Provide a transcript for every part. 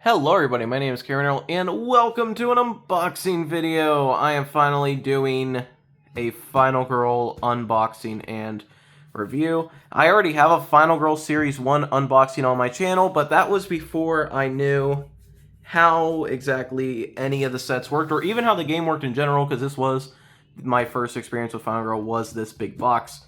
Hello everybody, my name is Karen and welcome to an unboxing video. I am finally doing a Final Girl unboxing and review. I already have a Final Girl Series 1 unboxing on my channel, but that was before I knew how exactly any of the sets worked, or even how the game worked in general, because this was my first experience with Final Girl was this big box.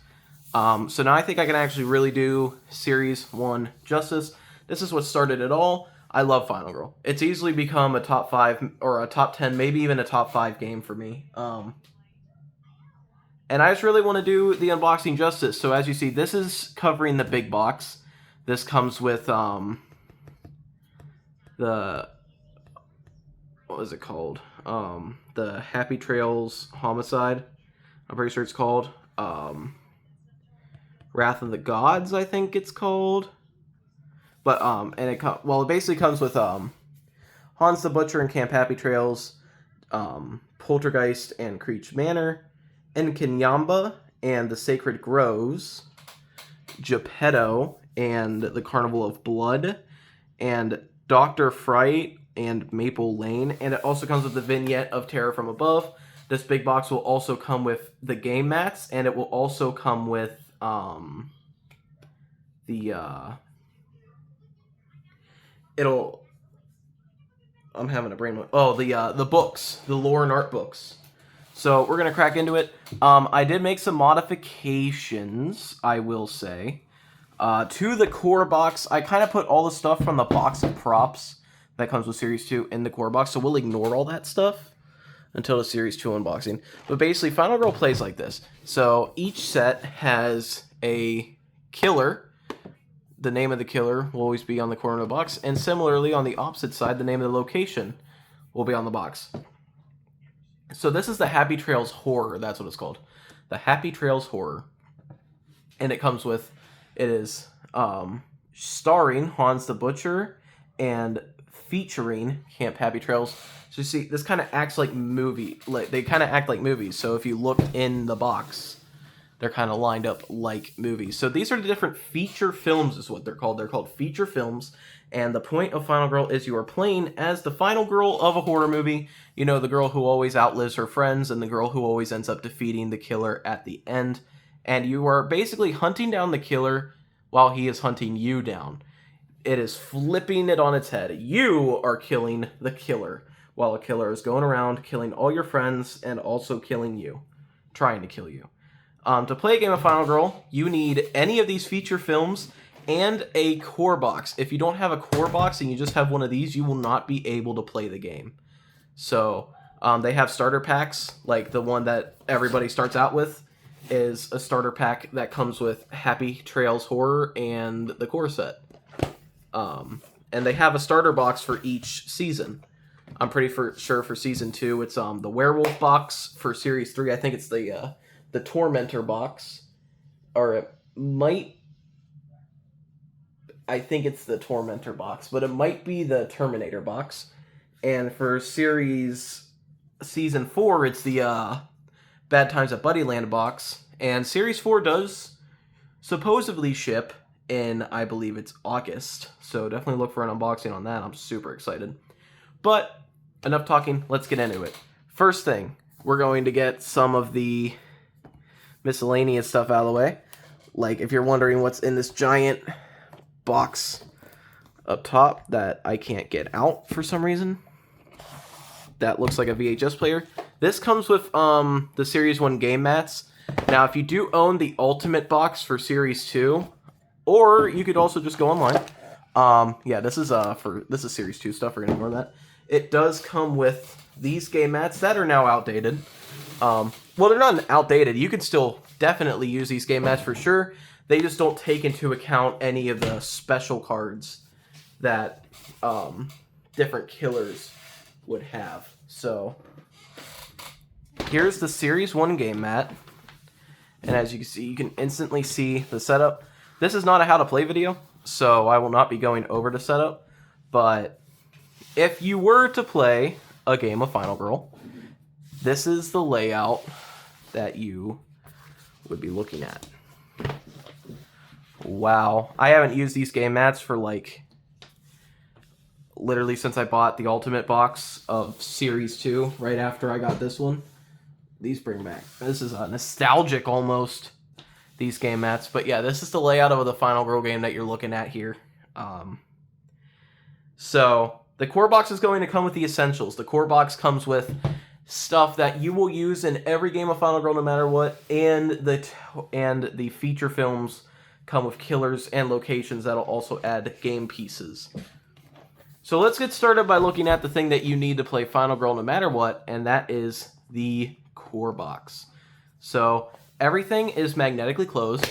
So now I think I can actually really do Series 1 justice. This is what started it all. I love Final Girl. It's easily become a top 5 or a top 10, maybe even a top 5 game for me. And I just really want to do the unboxing justice. So as you see, this is covering the big box. This comes with the, what was it called? The Happy Trails Homicide. I'm pretty sure it's called. Wrath of the Gods, I think it's called. But and it basically comes with Hans the Butcher and Camp Happy Trails, Poltergeist and Creech Manor, Enkinyamba and the Sacred Groves, Geppetto and the Carnival of Blood, and Dr. Fright and Maple Lane, and it also comes with the vignette of Terror from Above. This big box will also come with the game mats, and it will also come with I'm having a brain. Oh, the books, the lore and art books. So we're gonna crack into it. I did make some modifications, I will say, to the core box. I kind of put all the stuff from the box of props that comes with Series 2 in the core box, so we'll ignore all that stuff until the Series 2 unboxing. But basically, Final Girl plays like this. So each set has a killer. The name of the killer will always be on the corner of the box, and similarly on the opposite side, the name of the location will be on the box. So this is the Happy Trails Horror, that's what it's called. The Happy Trails Horror. And it comes with, it is starring Hans the Butcher and featuring Camp Happy Trails. So you see, this kind of acts like they kind of act like movies. So if you look in the box, they're kind of lined up like movies. So these are the different feature films is what they're called. They're called feature films. And the point of Final Girl is you are playing as the final girl of a horror movie. You know, the girl who always outlives her friends and the girl who always ends up defeating the killer at the end. And you are basically hunting down the killer while he is hunting you down. It is flipping it on its head. You are killing the killer while a killer is going around killing all your friends and also killing you. Trying to kill you. To play a game of Final Girl, you need any of these feature films and a core box. If you don't have a core box and you just have one of these, you will not be able to play the game. So they have starter packs, like the one that everybody starts out with is a starter pack that comes with Happy Trails Horror and the core set. And they have a starter box for each season. I'm pretty sure for Season 2, it's the Werewolf box. For Series 3, I think it's the Tormentor box, or it might, I think it's the Tormentor box, but it might be the Terminator box. And for Season 4, it's the Bad Times at Buddyland box. And Series 4 does supposedly ship in, I believe it's August. So definitely look for an unboxing on that. I'm super excited. But enough talking, let's get into it. First thing, we're going to get some of the miscellaneous stuff out of the way. Like, if you're wondering what's in this giant box up top that I can't get out for some reason, that looks like a VHS player. This comes with the Series 1 game mats. Now, if you do own the Ultimate box for Series 2, or you could also just go online. Yeah, this is Series 2 stuff. We're gonna ignore that. It does come with these game mats that are now outdated. Well, they're not outdated. You can still definitely use these game mats for sure. They just don't take into account any of the special cards that different killers would have. So here's the Series 1 game mat. And as you can see, you can instantly see the setup. This is not a how to play video, so I will not be going over the setup. But if you were to play a game of Final Girl, this is the layout that you would be looking at. Wow. I haven't used these game mats for like literally since I bought the Ultimate box of Series 2 right after I got this one. These bring back. This is nostalgic almost, these game mats. But yeah, this is the layout of the Final Girl game that you're looking at here. So the core box is going to come with the essentials. The core box comes with stuff that you will use in every game of Final Girl no matter what, and the feature films come with killers and locations that'll also add game pieces. So let's get started by looking at the thing that you need to play Final Girl no matter what, and that is the core box. So everything is magnetically closed.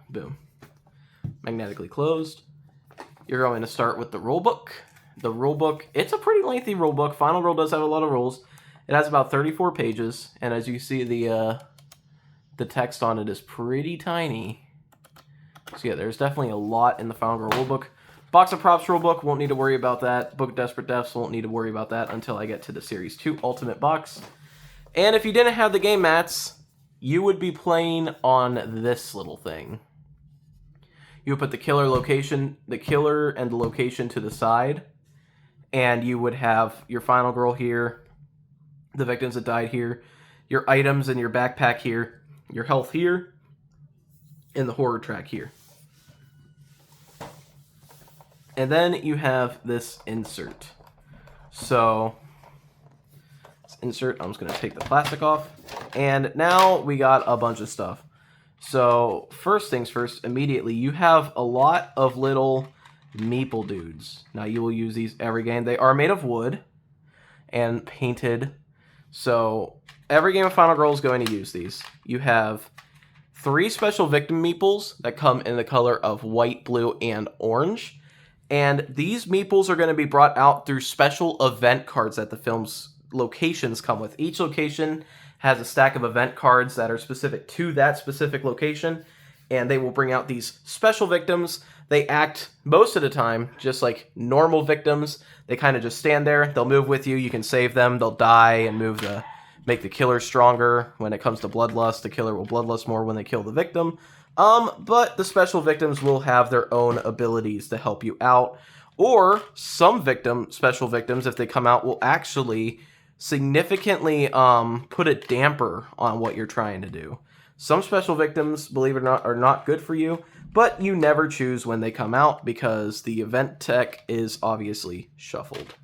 Boom. Magnetically closed. You're going to start with the rulebook. The rulebook, it's a pretty lengthy rulebook. Final Girl does have a lot of rules. It has about 34 pages, and as you see, the text on it is pretty tiny. So yeah, there's definitely a lot in the Final Girl rulebook. Box of Props rulebook, won't need to worry about that. Book of Desperate Deaths, won't need to worry about that until I get to the Series 2 Ultimate box. And if you didn't have the game mats, you would be playing on this little thing. You would put the killer and the location to the side, and you would have your Final Girl here, the victims that died here, your items in your backpack here, your health here, and the horror track here. And then you have this insert. So, this insert, I'm just going to take the plastic off. And now we got a bunch of stuff. So, first things first, immediately, you have a lot of little meeple dudes. Now, you will use these every game. They are made of wood and painted. So, every game of Final Girl is going to use these. You have 3 special victim meeples that come in the color of white, blue, and orange. And these meeples are going to be brought out through special event cards that the film's locations come with. Each location has a stack of event cards that are specific to that specific location, and they will bring out these special victims. They act most of the time just like normal victims. They kind of just stand there. They'll move with you. You can save them. They'll die and make the killer stronger. When it comes to bloodlust, the killer will bloodlust more when they kill the victim. But the special victims will have their own abilities to help you out. Or some special victims, if they come out, will actually significantly put a damper on what you're trying to do. Some special victims, believe it or not, are not good for you, but you never choose when they come out because the event tech is obviously shuffled.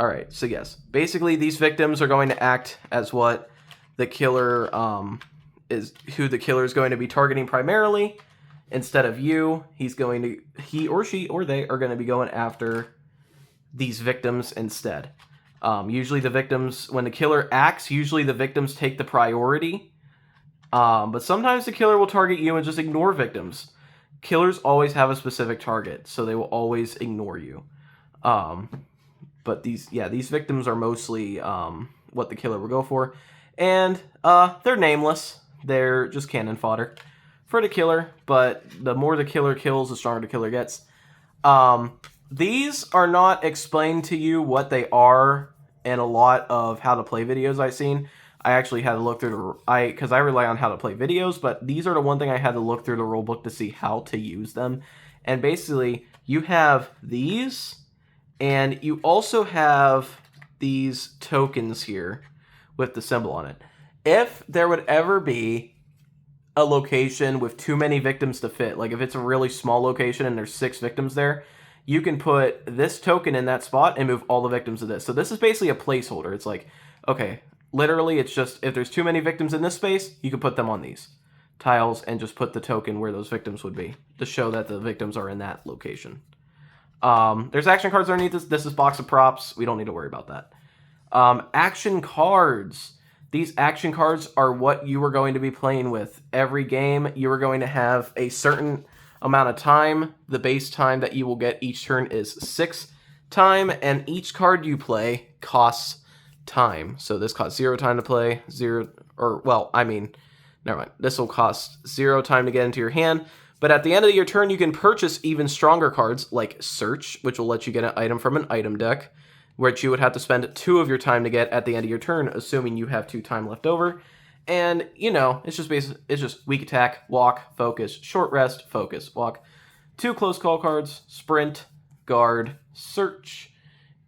Alright, so yes, basically these victims are going to act as what the killer who the killer is going to be targeting primarily. Instead of you, he or she or they are going to be going after these victims instead. Usually the victims, when the killer acts, usually the victims take the priority. But sometimes the killer will target you and just ignore victims. Killers always have a specific target, so they will always ignore you. But these victims are mostly what the killer will go for. And they're nameless. They're just cannon fodder for the killer, but the more the killer kills, the stronger the killer gets. These are not explained to you what they are in a lot of how to play videos I've seen. I actually had to look through because I rely on how to play videos, but these are the one thing I had to look through the rulebook to see how to use them. And basically, you have these, and you also have these tokens here with the symbol on it. If there would ever be a location with too many victims to fit, like if it's a really small location and there's 6 victims there, you can put this token in that spot and move all the victims to this. So this is basically a placeholder. It's like, okay, literally it's just, if there's too many victims in this space, you can put them on these tiles and just put the token where those victims would be to show that the victims are in that location. There's action cards underneath this. This is box of props. We don't need to worry about that. Action cards. These action cards are what you are going to be playing with. Every game, you are going to have a certain amount of time. The base time that you will get each turn is 6 time, and each card you play costs time. So this costs 0 time to play, never mind. This will cost 0 time to get into your hand, but at the end of your turn, you can purchase even stronger cards like Search, which will let you get an item from an item deck, which you would have to spend 2 of your time to get at the end of your turn, assuming you have 2 time left over. And, it's just weak attack, walk, focus, short rest, focus, walk. 2 close call cards, sprint, guard, search,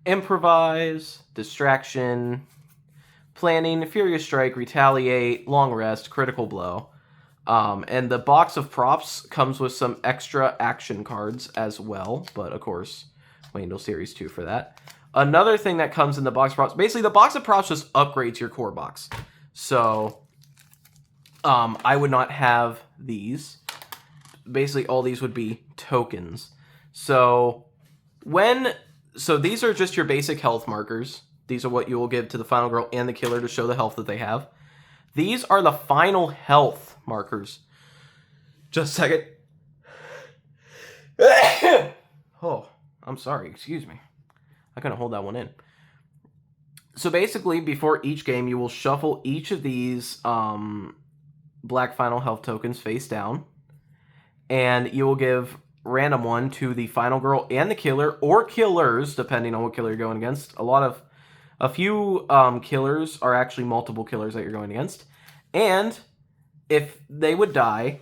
improvise, distraction, planning, furious strike, retaliate, long rest, critical blow. And the box of props comes with some extra action cards as well, but of course, Wendell Series 2 for that. Another thing that comes in the box of props, basically the box of props just upgrades your core box. So, I would not have these. Basically, all these would be tokens. So these are just your basic health markers. These are what you will give to the final girl and the killer to show the health that they have. These are the final health markers. Just a second. Oh, I'm sorry. Excuse me. I couldn't hold that one in. So basically, before each game, you will shuffle each of these black final health tokens face down. And you will give random one to the final girl and the killer, or killers, depending on what killer you're going against. A few killers are actually multiple killers that you're going against. And if they would die,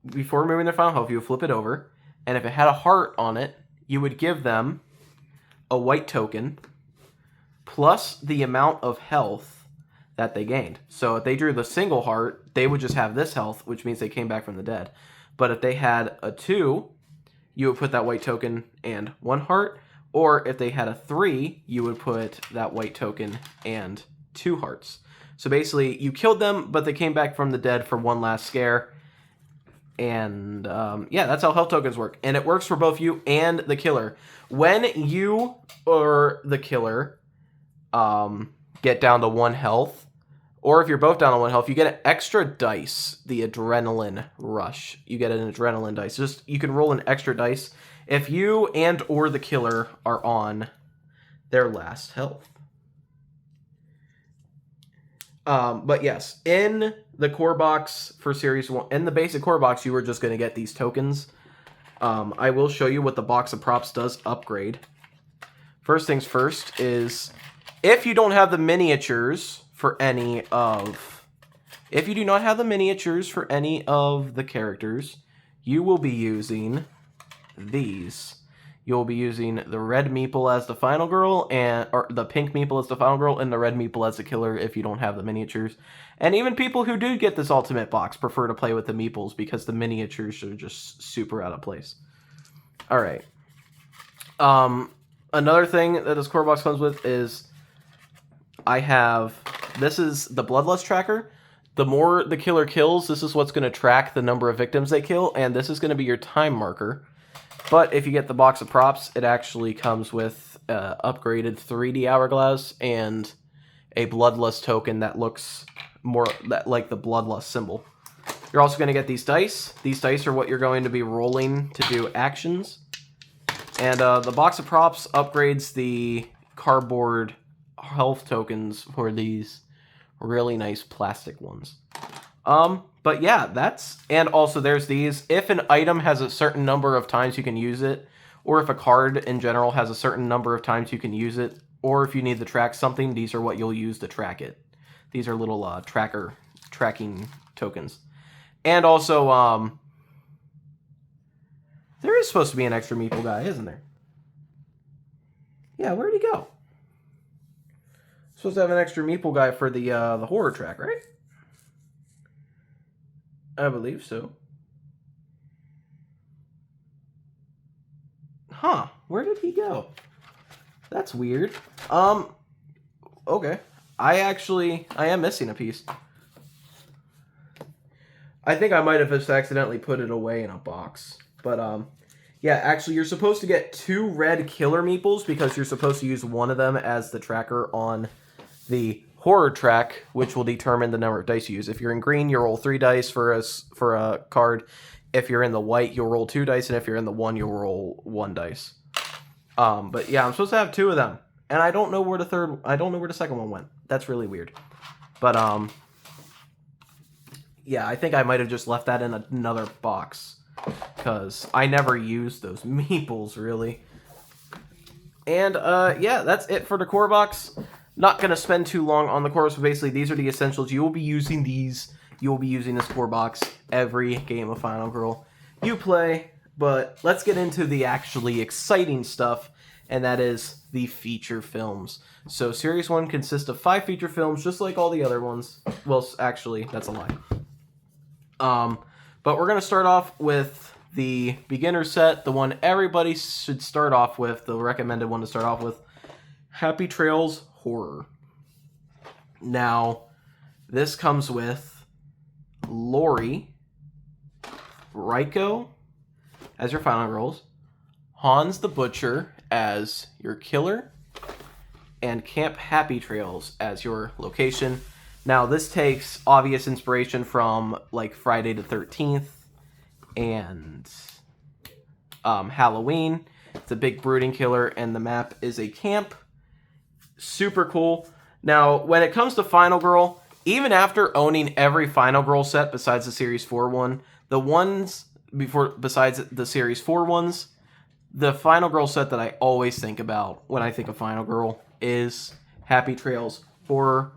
before removing their final health, you would flip it over. And if it had a heart on it, you would give them a white token plus the amount of health that they gained. So if they drew the single heart, they would just have this health, which means they came back from the dead. But if they had a 2, you would put that white token and 1 heart. Or if they had a 3, you would put that white token and 2 hearts. So basically, you killed them, but they came back from the dead for one last scare. And yeah, that's how health tokens work. And it works for both you and the killer. When you or the killer get down to 1 health, or if you're both down to 1 health, you get an extra dice, the adrenaline rush. You get an adrenaline dice. You can roll an extra dice if you and or the killer are on their last health. But yes, in the core box for Series 1, in the basic core box, you were just going to get these tokens. I will show you what the box of props does upgrade. First things first is, if you don't have the miniatures for any of... If you do not have the miniatures for any of the characters, you will be using these. You'll be using the red meeple as the final girl, or the pink meeple as the final girl, and the red meeple as the killer if you don't have the miniatures. And even people who do get this ultimate box prefer to play with the meeples because the miniatures are just super out of place. Alright. Another thing that this core box comes with is this is the Bloodlust tracker. The more the killer kills, this is what's going to track the number of victims they kill, and this is going to be your time marker. But if you get the box of props, it actually comes with upgraded 3D hourglass and a Bloodlust token that looks more like the Bloodlust symbol. You're also going to get these dice. These dice are what you're going to be rolling to do actions. And the box of props upgrades the cardboard health tokens for these really nice plastic ones. But yeah, and also there's these. If an item has a certain number of times you can use it, or if a card in general has a certain number of times you can use it, or if you need to track something, these are what you'll use to track it. These are little tracking tokens. And also, there is supposed to be an extra meeple guy, isn't there? Yeah, where'd he go? Supposed to have an extra meeple guy for the horror track, right? I believe so. Huh, where did he go? That's weird. Okay. I am missing a piece. I think I might have just accidentally put it away in a box. But, yeah, actually, you're supposed to get 2 red killer meeples because you're supposed to use one of them as the tracker on the horror track, which will determine the number of dice you use. If you're in green, you roll 3 dice for a card. If you're in the white, you'll roll 2 dice, and if you're in the 1, you'll roll 1 dice. But yeah, I'm supposed to have 2 of them, and I don't know where the second one went. That's really weird. But yeah, I think I might have just left that in another box because I never used those meeples really. And yeah, that's it for the core box. Not going to spend too long on the core box, but basically these are the essentials. You will be using these. You will be using this core box every game of Final Girl you play. But let's get into the actually exciting stuff, and that is the feature films. So Series 1 consists of 5 feature films, just like all the other ones. Well, actually, that's a lie. But we're going to start off with the beginner set, the one everybody should start off with, the recommended one to start off with, Happy Trails Horror. Now, this comes with Laurie, Ryko as your final girls, Hans the Butcher as your killer, and Camp Happy Trails as your location. Now, this takes obvious inspiration from, like, Friday the 13th and Halloween. It's a big brooding killer, and the map is a camp. Super cool. Now, when it comes to Final Girl, even after owning every Final Girl set besides the Series 4 one, the ones besides the Series 4 ones, the Final Girl set that I always think about when I think of Final Girl is Happy Trails Horror.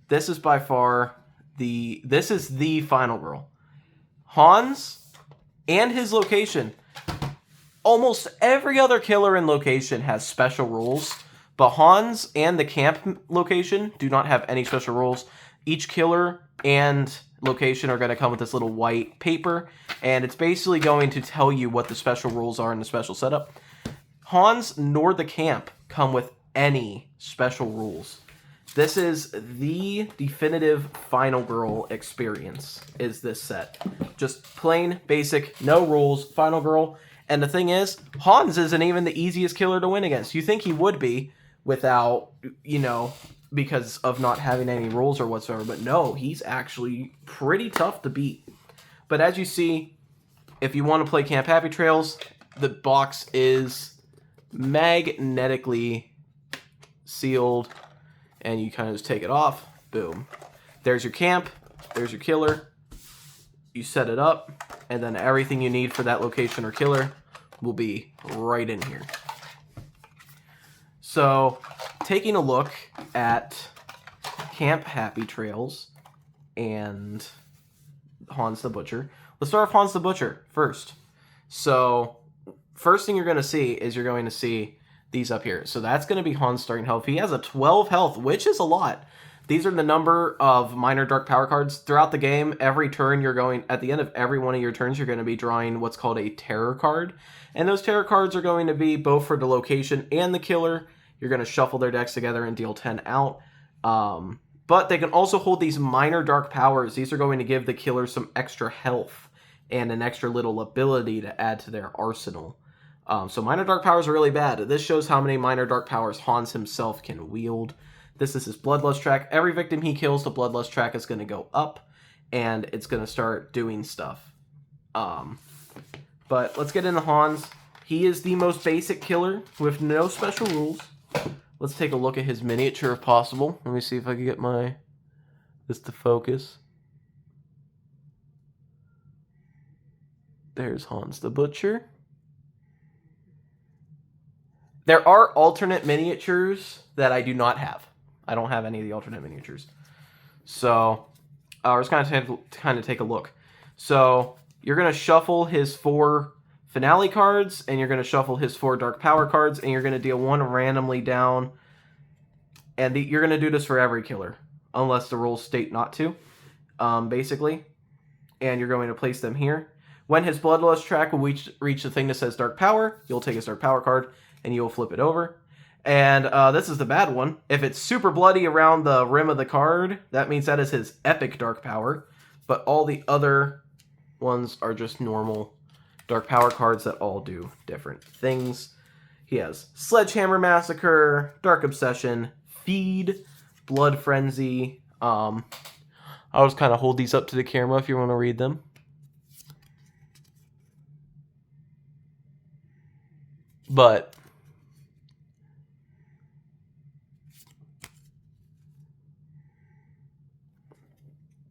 This is by far the Final Girl. Hans and his location. Almost every other killer in location has special rules, but Hans and the camp location do not have any special rules. Each killer and location are going to come with this little white paper, and it's basically going to tell you what the special rules are in the special setup. Hans nor the camp come with any special rules. This is the definitive Final Girl experience, is this set. Just plain, basic, no rules, Final Girl. And the thing is, Hans isn't even the easiest killer to win against. You think he would be without, because of not having any rules or whatsoever. But no, he's actually pretty tough to beat. But as you see, if you want to play Camp Happy Trails, the box is magnetically sealed. And you kind of just take it off. Boom. There's your camp. There's your killer. You set it up. And then everything you need for that location or killer will be right in here. So, taking a look at Camp Happy Trails and Hans the Butcher. Let's start with Hans the Butcher first. So, first thing you're going to see is you're going to see these up here. So that's going to be Hans' starting health. He has a 12 health, which is a lot. These are the number of minor dark power cards. Throughout the game, every turn at the end of every one of your turns, you're going to be drawing what's called a terror card. And those terror cards are going to be both for the location and the killer. You're going to shuffle their decks together and deal 10 out. But they can also hold these minor dark powers. These are going to give the killer some extra health and an extra little ability to add to their arsenal. So minor dark powers are really bad. This shows how many minor dark powers Hans himself can wield. This is his Bloodlust track. Every victim he kills, the Bloodlust track is going to go up, and it's going to start doing stuff. But let's get into Hans. He is the most basic killer with no special rules. Let's take a look at his miniature if possible. Let me see if I can get this to focus. There's Hans the Butcher. There are alternate miniatures that I do not have. I don't have any of the alternate miniatures. So, we're just kind of take a look. So, you're going to shuffle his 4 finale cards, and you're going to shuffle his 4 dark power cards, and you're going to deal 1 randomly down. And you're going to do this for every killer, unless the rules state not to, basically. And you're going to place them here. When his Bloodlust track will reach the thing that says dark power, you'll take his dark power card, and you'll flip it over. And this is the bad one. If it's super bloody around the rim of the card, that means that is his epic dark power. But all the other ones are just normal dark power cards that all do different things. He has Sledgehammer Massacre, Dark Obsession, Feed, Blood Frenzy. I'll just kind of hold these up to the camera if you want to read them. But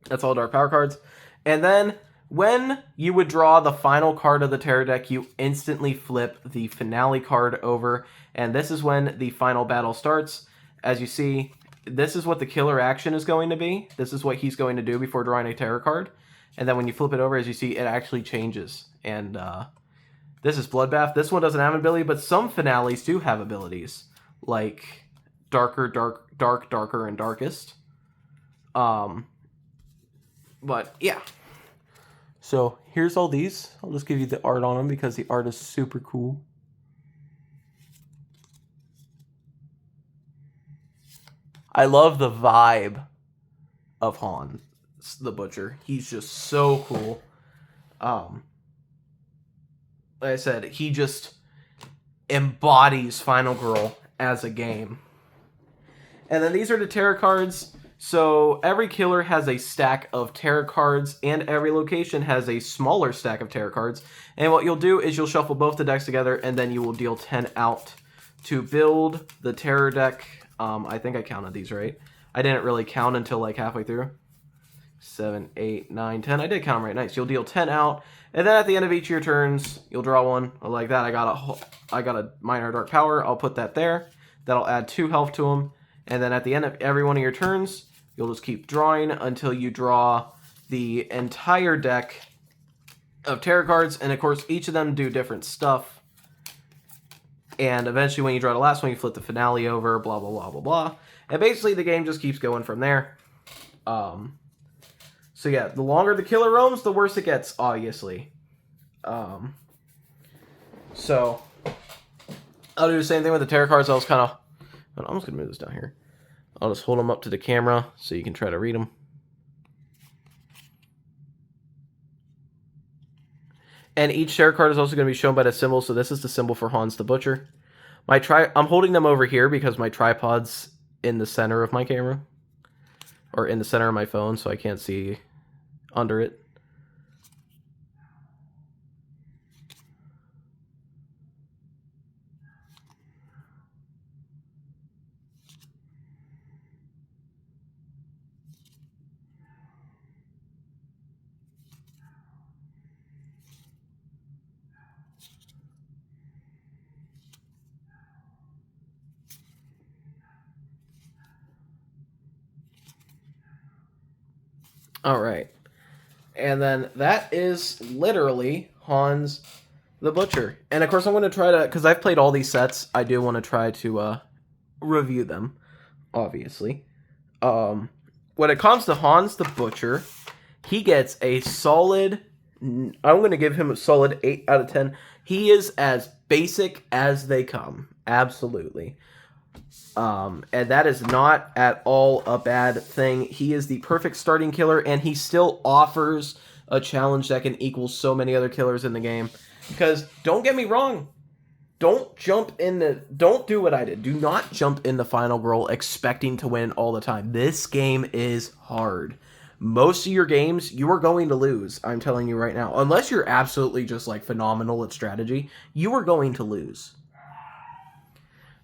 that's all dark power cards. And then when you would draw the final card of the terror deck, you instantly flip the finale card over. And this is when the final battle starts. As you see, this is what the killer action is going to be. This is what he's going to do before drawing a terror card. And then when you flip it over, as you see, it actually changes. And This is Bloodbath. This one doesn't have an ability, but some finales do have abilities, like Darker, Darker, and Darkest. But yeah. So here's all these. I'll just give you the art on them because the art is super cool. I love the vibe of Hans the Butcher. He's just so cool. Like I said, he just embodies Final Girl as a game. And then these are the tarot cards. So every killer has a stack of tarot cards, and every location has a smaller stack of tarot cards. And what you'll do is you'll shuffle both the decks together, and then you will deal 10 out to build the terror deck. I think I counted these right. I didn't really count until like halfway through. 7, 8, 9, 10. I did count them right. Nice. You'll deal 10 out, and then at the end of each of your turns, you'll draw one like that. I got a minor dark power. I'll put that there. That'll add 2 health to them. And then at the end of every one of your turns, you'll just keep drawing until you draw the entire deck of tarot cards. And of course, each of them do different stuff. And eventually, when you draw the last one, you flip the finale over, blah, blah, blah, blah, blah. And basically, the game just keeps going from there. So yeah, the longer the killer roams, the worse it gets, obviously. So I'll do the same thing with the tarot cards. I'm just going to move this down here. I'll just hold them up to the camera so you can try to read them. And each tarot card is also going to be shown by the symbol. So this is the symbol for Hans the Butcher. I'm holding them over here because my tripod's in the center of my camera. Or in the center of my phone, so I can't see under it. All right. And then that is literally Hans the Butcher. And of course I'm going to try to, because I've played all these sets, I do want to try to review them, obviously. When it comes to Hans the Butcher, he gets a solid, I'm going to give him a solid 8 out of 10. He is as basic as they come. Absolutely. And that is not at all a bad thing. He is the perfect starting killer, and he still offers a challenge that can equal so many other killers in the game. Because, don't get me wrong, don't do what I did. Do not jump in the Final Girl expecting to win all the time. This game is hard. Most of your games, you are going to lose. I'm telling you right now. Unless you're absolutely just like phenomenal at strategy, you are going to lose.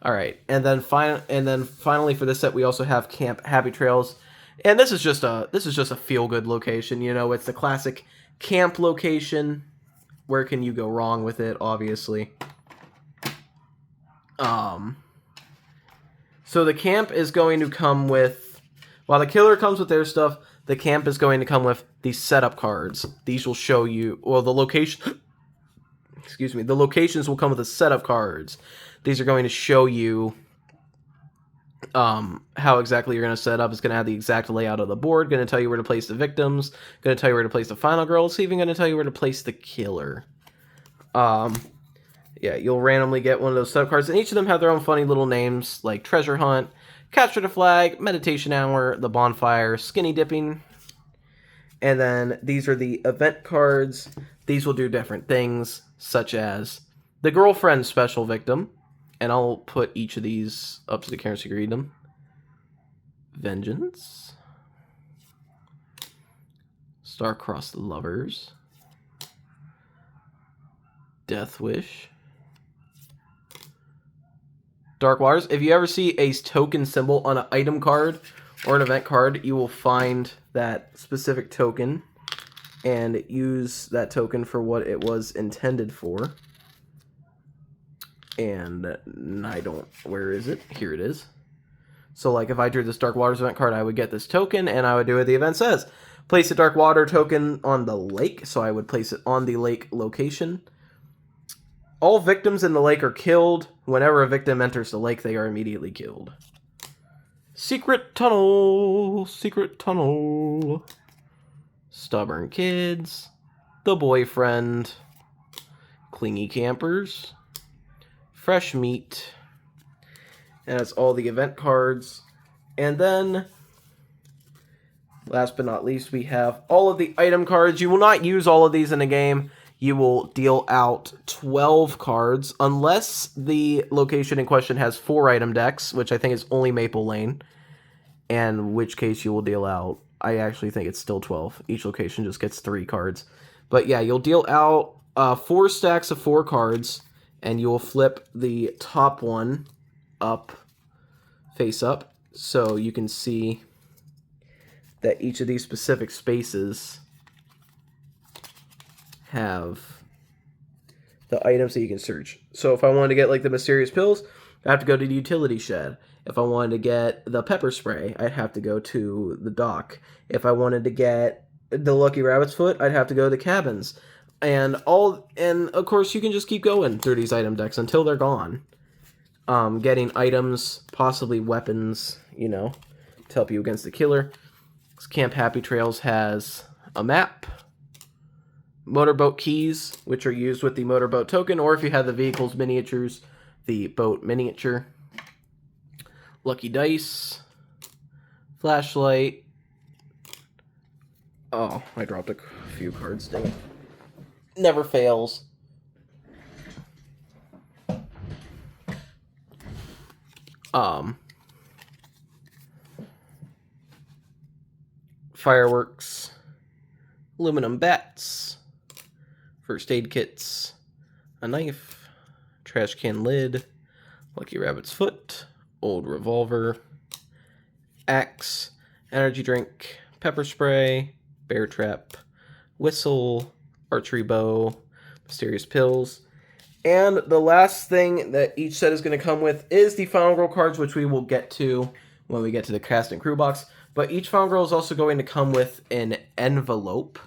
All right, and then finally for this set, we also have Camp Happy Trails, and this is just a feel-good location. You know, it's the classic camp location. Where can you go wrong with it? Obviously. So the camp is going to come with, while the killer comes with their stuff, the camp is going to come with these setup cards. These will show you, well, the location. Excuse me. The locations will come with the setup cards. These are going to show you how exactly you're going to set up. It's going to have the exact layout of the board. Going to tell you where to place the victims. Going to tell you where to place the Final Girl. It's even going to tell you where to place the killer. Yeah, you'll randomly get one of those setup cards, and each of them have their own funny little names, like Treasure Hunt, Capture the Flag, Meditation Hour, The Bonfire, Skinny Dipping. And then these are the event cards. These will do different things, such as the Girlfriend Special Victim. And I'll put each of these up to the camera so you can read them. Vengeance. Star-Crossed Lovers. Death Wish. Dark Waters. If you ever see a token symbol on an item card or an event card, you will find that specific token and use that token for what it was intended for. And where is it? Here it is. So like if I drew this Dark Waters event card, I would get this token and I would do what the event says. Place a Dark Water token on the lake. So I would place it on the lake location. All victims in the lake are killed. Whenever a victim enters the lake, they are immediately killed. Secret tunnel. Secret tunnel. Stubborn kids. The boyfriend. Clingy campers. Fresh meat. And that's all the event cards. And then, last but not least, we have all of the item cards. You will not use all of these in a game. You will deal out 12 cards, unless the location in question has 4 item decks, which I think is only Maple Lane, in which case you will deal out, I actually think it's still 12. Each location just gets 3 cards. But yeah, you'll deal out 4 stacks of 4 cards, and you will flip the top one up, face up, so you can see that each of these specific spaces have the items that you can search. So if I wanted to get like the mysterious pills, I have to go to the utility shed. If I wanted to get the pepper spray, I'd have to go to the dock. If I wanted to get the lucky rabbit's foot, I'd have to go to the cabins. And of course you can just keep going through these item decks until they're gone. Getting items, possibly weapons, you know, to help you against the killer. Camp Happy Trails has a map, motorboat keys, which are used with the motorboat token, or if you have the vehicle's miniatures, the boat miniature. Lucky dice, flashlight. Oh, I dropped a few cards, dang it. Never fails. Fireworks, aluminum bats, first aid kits, a knife, trash can lid, lucky rabbit's foot, old revolver, axe, energy drink, pepper spray, bear trap, whistle, archery bow, mysterious pills. And the last thing that each set is going to come with is the Final Girl cards, which we will get to when we get to the cast and crew box. But each Final Girl is also going to come with an envelope.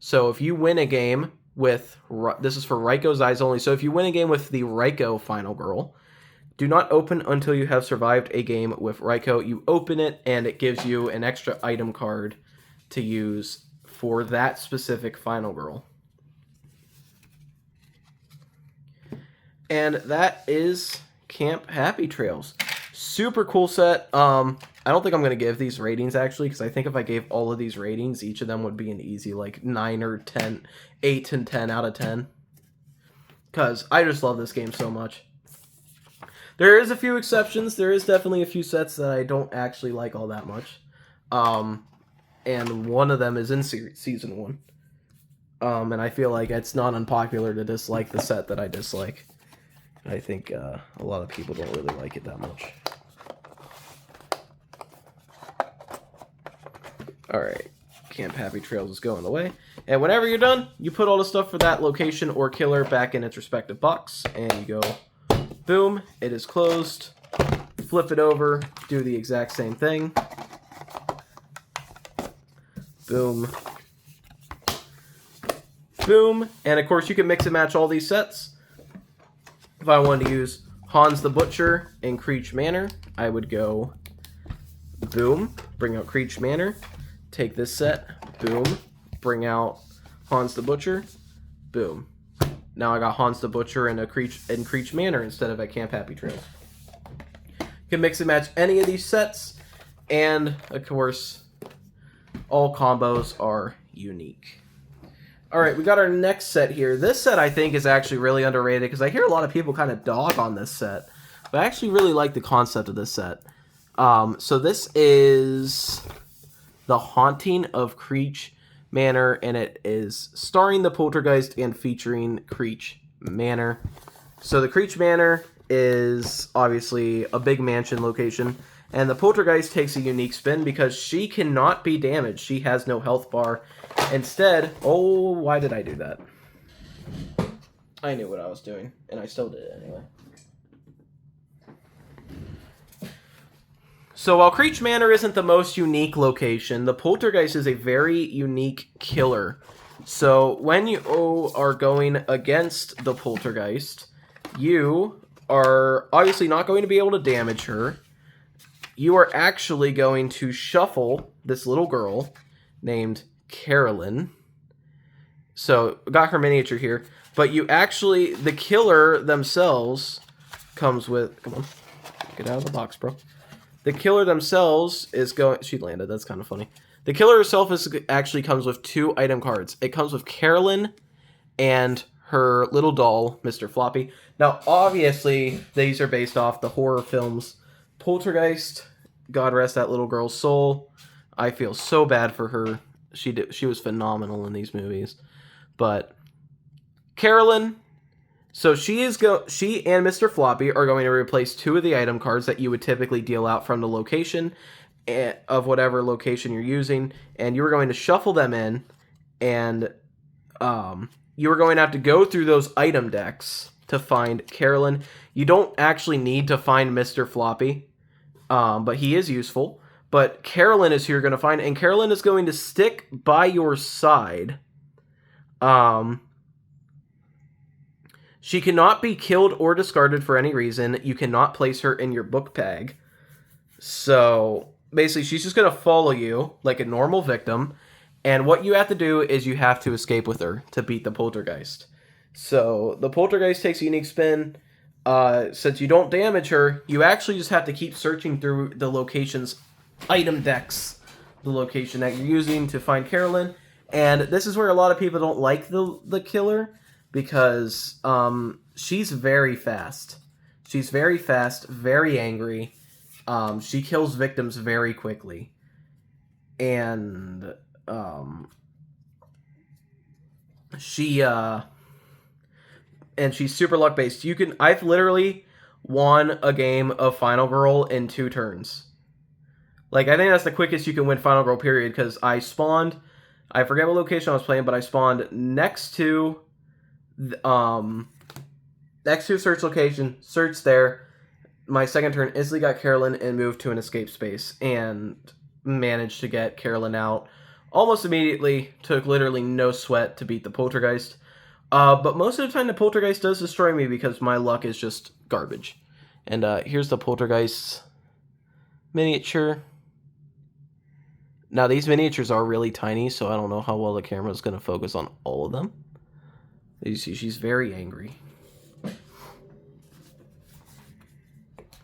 So if you win a game with, this is for Raiko's eyes only, so if you win a game with the Raiko Final Girl, do not open until you have survived a game with Raiko. You open it, and it gives you an extra item card to use for that specific Final Girl. And that is Camp Happy Trails. Super cool set. I don't think I'm going to give these ratings, actually, because I think if I gave all of these ratings, each of them would be an easy, like, 9 or 10, 8 and 10 out of 10. Because I just love this game so much. There is a few exceptions. There is definitely a few sets that I don't actually like all that much. And one of them is in Season 1. And I feel like it's not unpopular to dislike the set that I dislike. I think a lot of people don't really like it that much. Alright, Camp Happy Trails is going away. And whenever you're done, you put all the stuff for that location or killer back in its respective box. And you go, boom, it is closed. Flip it over, do the exact same thing. Boom. Boom. And of course you can mix and match all these sets. If I wanted to use Hans the Butcher in Creech Manor, I would go boom, bring out Creech Manor. Take this set, boom, bring out Hans the Butcher, boom. Now I got Hans the Butcher in Creech Manor instead of at Camp Happy Trails. You can mix and match any of these sets, and of course, all combos are unique. Alright, we got our next set here. This set I think is actually really underrated because I hear a lot of people kind of dog on this set, but I actually really like the concept of this set. So this is The Haunting of Creech Manor, and it is starring the Poltergeist and featuring Creech Manor. So the Creech Manor is obviously a big mansion location, and the Poltergeist takes a unique spin because she cannot be damaged. She has no health bar. Instead, oh, why did I do that? I knew what I was doing, and I still did it anyway. So while Creech Manor isn't the most unique location, the Poltergeist is a very unique killer. So when you are going against the Poltergeist, you are obviously not going to be able to damage her. You are actually going to shuffle this little girl named Carolyn. So, got her miniature here. But you actually, the killer themselves comes with, come on, get out of the box, bro. The killer themselves is going, she landed, that's kind of funny. The killer herself actually comes with 2 item cards. It comes with Carolyn and her little doll, Mr. Floppy. Now, obviously, these are based off the horror films Poltergeist. God rest that little girl's soul. I feel so bad for her. She was phenomenal in these movies. But Carolyn, so she and Mr. Floppy are going to replace 2 of the item cards that you would typically deal out from the location of whatever location you're using, and you are going to shuffle them in, and you are going to have to go through those item decks to find Carolyn. You don't actually need to find Mr. Floppy, but he is useful. But Carolyn is who you're going to find, and Carolyn is going to stick by your side. She cannot be killed or discarded for any reason. You cannot place her in your book bag. So, basically, she's just going to follow you like a normal victim. And what you have to do is you have to escape with her to beat the Poltergeist. So, the Poltergeist takes a unique spin. Since you don't damage her, you actually just have to keep searching through the location's item decks, the location that you're using to find Carolyn. And this is where a lot of people don't like the killer, because she's very fast. She's very fast, very angry. She kills victims very quickly. And she's super luck based. I've literally won a game of Final Girl in 2 turns. Like, I think that's the quickest you can win Final Girl, period, because I spawned, I forget what location I was playing, but I spawned next to search location, searched there. My second turn instantly got Carolyn and moved to an escape space and managed to get Carolyn out almost immediately. Took literally no sweat to beat the Poltergeist. But most of the time the Poltergeist does destroy me because my luck is just garbage. And here's the Poltergeist miniature. Now these miniatures are really tiny, so I don't know how well the camera is going to focus on all of them. You see, she's very angry.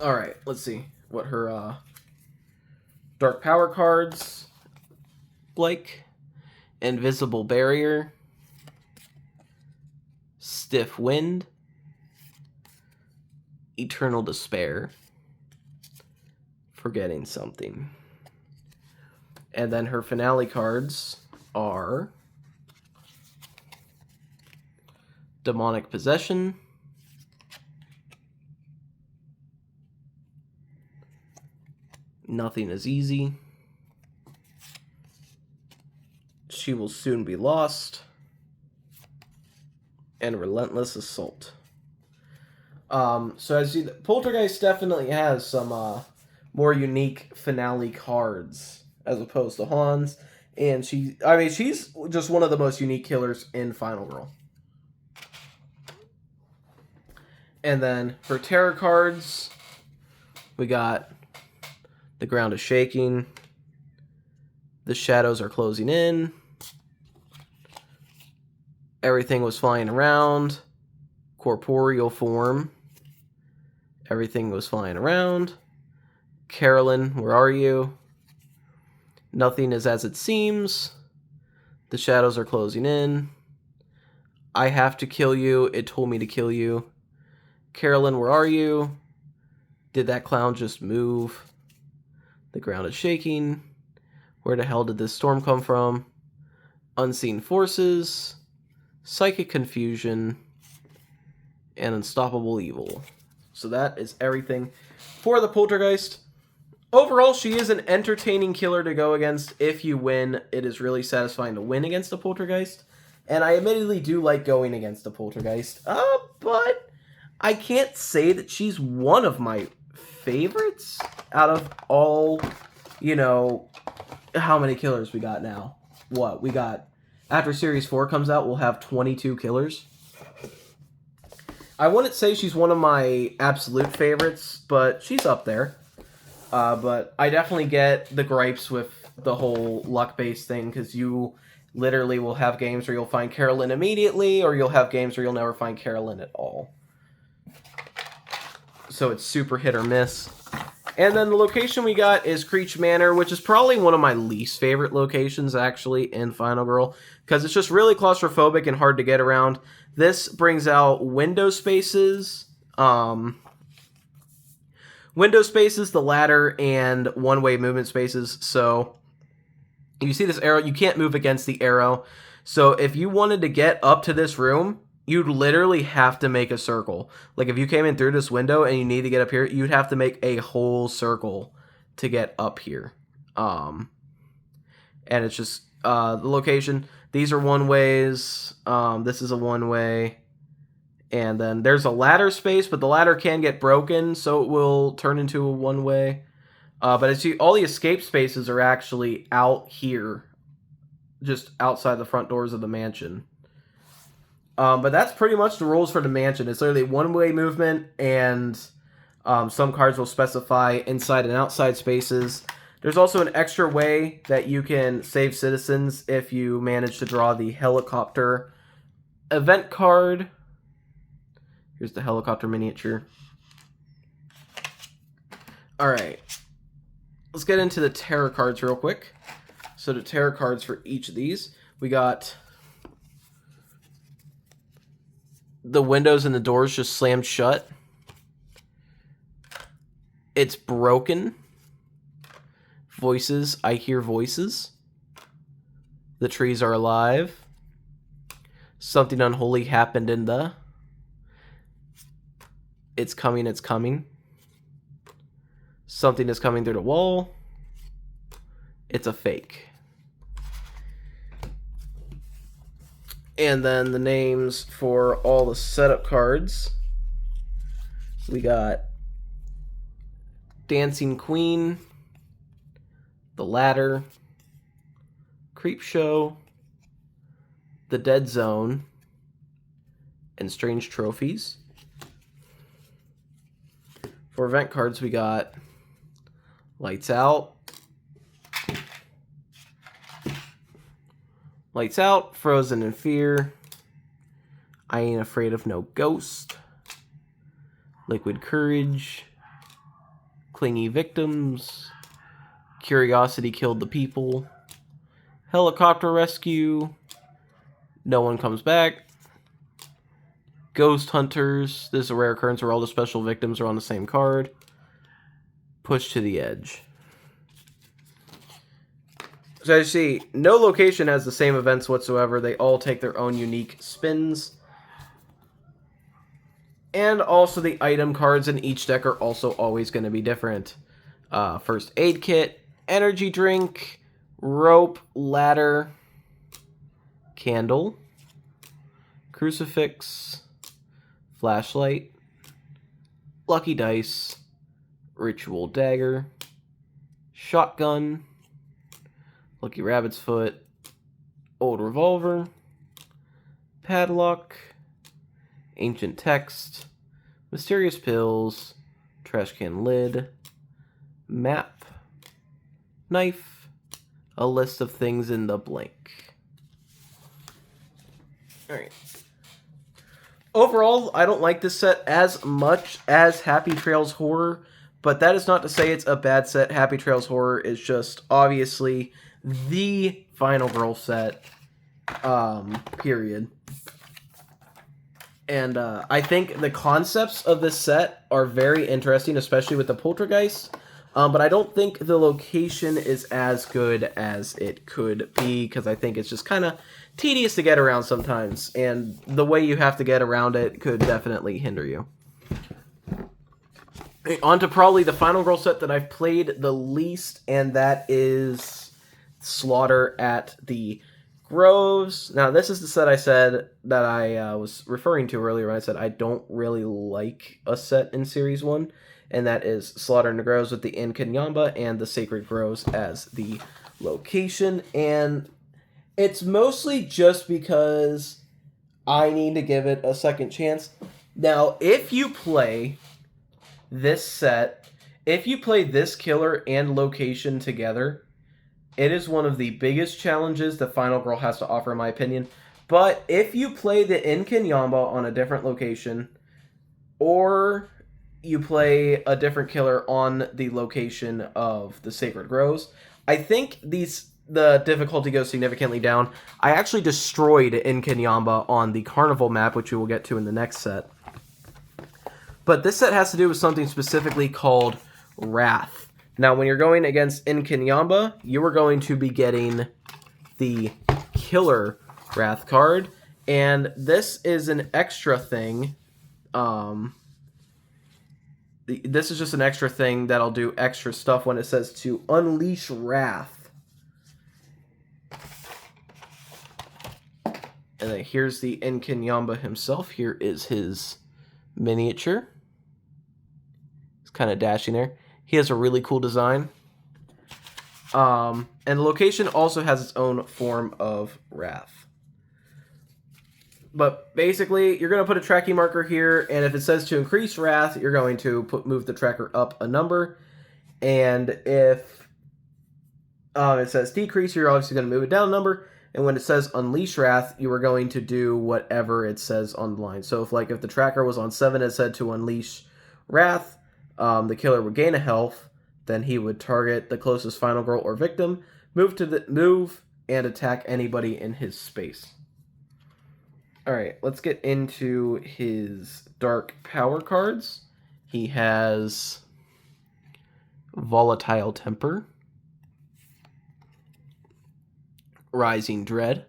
Alright, let's see what her Dark Power cards like. Invisible Barrier. Stiff Wind. Eternal Despair. Forgetting something. And then her finale cards are Demonic Possession, Nothing is Easy, She Will Soon Be Lost, and Relentless Assault. So as you see, Poltergeist definitely has some more unique finale cards as opposed to Hans, and she's just one of the most unique killers in Final Girl. And then for terror cards, we got The Ground is Shaking, The Shadows Are Closing In, Everything Was Flying Around, Corporeal Form, Everything Was Flying Around, Carolyn, Where Are You? Nothing Is As It Seems, The Shadows Are Closing In, I Have to Kill You, It Told Me to Kill You, Carolyn, Where Are You? Did That Clown Just Move? The Ground is Shaking, Where the Hell Did This Storm Come From? Unseen Forces, Psychic Confusion, and Unstoppable Evil. So that is everything for the Poltergeist. Overall, she is an entertaining killer to go against. If you win, it is really satisfying to win against a Poltergeist. And I admittedly do like going against a Poltergeist. But I can't say that she's one of my favorites out of all, how many killers we got now. What? We got, after Series 4 comes out, we'll have 22 killers. I wouldn't say she's one of my absolute favorites, but she's up there. But I definitely get the gripes with the whole luck-based thing, because you literally will have games where you'll find Carolyn immediately, or you'll have games where you'll never find Carolyn at all. So it's super hit or miss. And then the location we got is Creech Manor, which is probably one of my least favorite locations, actually, in Final Girl, because it's just really claustrophobic and hard to get around. This brings out window spaces, the ladder, and one-way movement spaces. So you see this arrow, you can't move against the arrow. So if you wanted to get up to this room, you'd literally have to make a circle. Like, if you came in through this window and you need to get up here, you'd have to make a whole circle to get up here. And it's just the location. These are one-ways. This is a one-way. And then there's a ladder space, but the ladder can get broken, so it will turn into a one-way. But as you, all the escape spaces are actually out here, just outside the front doors of the mansion. But that's pretty much the rules for the mansion. It's literally one-way movement, and some cards will specify inside and outside spaces. There's also an extra way that you can save citizens if you manage to draw the helicopter event card. Here's the helicopter miniature. Alright. Let's get into the tarot cards real quick. So the tarot cards for each of these. We got the windows and the doors just slammed shut. It's broken. Voices, I hear voices. The trees are alive. Something unholy happened in the... It's coming, it's coming. Something is coming through the wall. It's a fake. And then the names for all the setup cards. We got Dancing Queen, The Ladder, Creep Show, The Dead Zone, and Strange Trophies. For event cards, we got Lights Out, Lights Out, Frozen in Fear, I Ain't Afraid of No Ghost, Liquid Courage, Clingy Victims, Curiosity Killed the People, Helicopter Rescue, No One Comes Back, Ghost Hunters. This is a rare occurrence where all the special victims are on the same card. Push to the Edge. So as you see, no location has the same events whatsoever. They all take their own unique spins. And also the item cards in each deck are also always going to be different. First aid kit, energy drink, rope, ladder, candle, crucifix, flashlight, lucky dice, ritual dagger, shotgun, lucky rabbit's foot, old revolver, padlock, ancient text, mysterious pills, trash can lid, map, knife, a list of things in the blank. Alright. Overall, I don't like this set as much as Happy Trails Horror, but that is not to say it's a bad set. Happy Trails Horror is just obviously the Final Girl set, period. And I think the concepts of this set are very interesting, especially with the Poltergeist. But I don't think the location is as good as it could be, because I think it's just kind of tedious to get around sometimes. And the way you have to get around it could definitely hinder you. On to probably the Final Girl set that I've played the least, and that is Slaughter at the Groves. Now, this is the set I said that I was referring to earlier when I said I don't really like a set in Series 1, and that is Slaughter in the Groves with the Inn Kanyamba and the Sacred Groves as the location. And it's mostly just because I need to give it a second chance. Now, if you play this set, if you play this killer and location together, it is one of the biggest challenges that Final Girl has to offer, in my opinion. But if you play the Inkinyamba on a different location, or you play a different killer on the location of the Sacred Groves, I think the difficulty goes significantly down. I actually destroyed Inkinyamba on the Carnival map, which we will get to in the next set. But this set has to do with something specifically called Wrath. Now, when you're going against Inkinyamba, you are going to be getting the Killer Wrath card. And this is an extra thing. This is just an extra thing that'll do extra stuff when it says to unleash Wrath. And then here's the Inkinyamba himself. Here is his miniature. It's kind of dashing there. He has a really cool design. And the location also has its own form of Wrath. But basically, you're going to put a tracking marker here, and if it says to increase Wrath, you're going to move the tracker up a number. And if it says decrease, you're obviously going to move it down a number. And when it says unleash Wrath, you are going to do whatever it says on the line. So if the tracker was on 7 and it said to unleash Wrath, the killer would gain a health. Then he would target the closest Final Girl or victim, move and attack anybody in his space. Alright, let's get into his dark power cards. He has Volatile Temper, Rising Dread,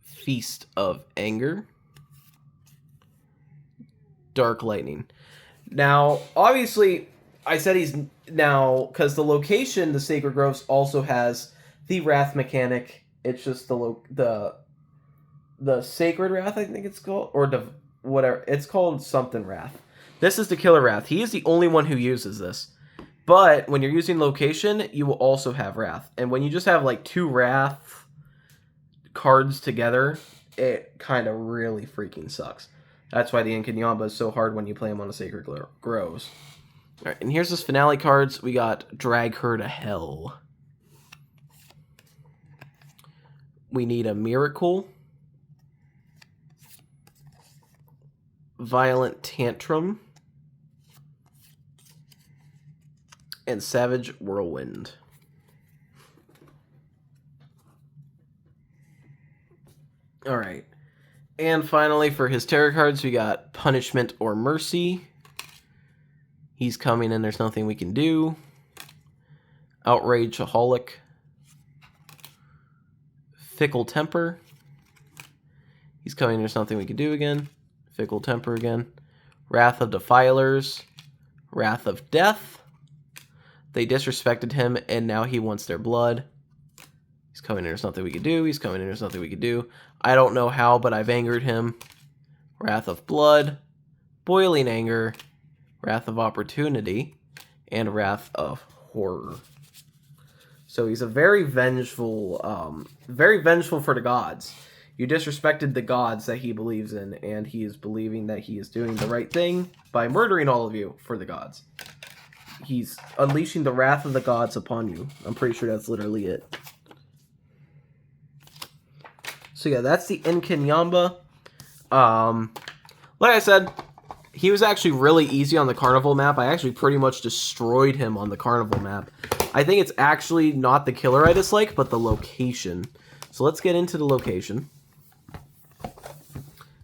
Feast of Anger, Dark Lightning. Now, obviously, I said he's now, because the location, the Sacred Groves, also has the Wrath mechanic. It's just the Sacred Wrath, I think it's called, or whatever. It's called something Wrath. This is the Killer Wrath. He is the only one who uses this. But when you're using location, you will also have Wrath. And when you just have like 2 Wrath cards together, it kind of really freaking sucks. That's why the Inkinyamba is so hard when you play him on a Sacred Groves. Alright, and here's his finale cards. We got Drag Her to Hell. We need a Miracle, Violent Tantrum, and Savage Whirlwind. Alright. And finally, for his tarot cards, we got Punishment or Mercy. He's coming and there's nothing we can do. Outrageaholic. Fickle Temper. He's coming, there's nothing we can do again. Fickle Temper again. Wrath of Defilers. Wrath of Death. They disrespected him, and now he wants their blood. He's coming in, there's nothing we can do. He's coming in, there's nothing we can do. I don't know how, but I've angered him. Wrath of Blood. Boiling Anger. Wrath of Opportunity. And Wrath of Horror. So he's a very vengeful for the gods. You disrespected the gods that he believes in, and he is believing that he is doing the right thing by murdering all of you for the gods. He's unleashing the wrath of the gods upon you. I'm pretty sure that's literally it. So yeah, that's the Inkinyamba. Like I said, he was actually really easy on the Carnival map. I actually pretty much destroyed him on the Carnival map. I think it's actually not the killer I dislike, but the location. So let's get into the location.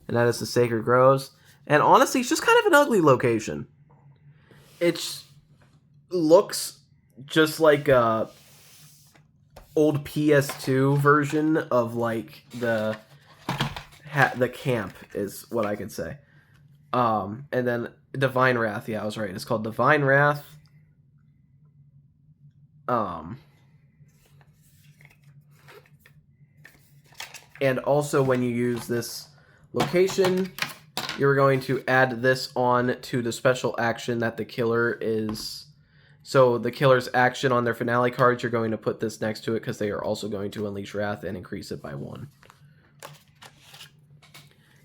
And that is the Sacred Groves. And honestly, it's just kind of an ugly location. It looks just like a old PS2 version of like the camp is what I could say. And then Divine Wrath. Yeah, I was right. It's called Divine Wrath. And also when you use this location, you're going to add this on to the special action that the killer is. So the killer's action on their finale cards, you're going to put this next to it because they are also going to unleash Wrath and increase it by 1.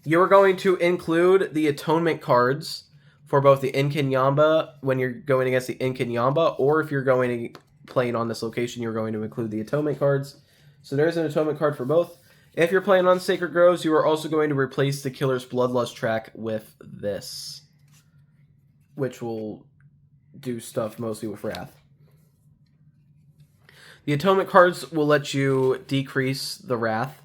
you're going to include the atonement cards for both the Inkinyamba when you're going against the Inkinyamba, or if you're going to playing on this location, you're going to include the atonement cards. So there's an atonement card for both. If you're playing on Sacred Groves, you are also going to replace the Killer's Bloodlust track with this, which will do stuff mostly with Wrath. The atonement cards will let you decrease the Wrath.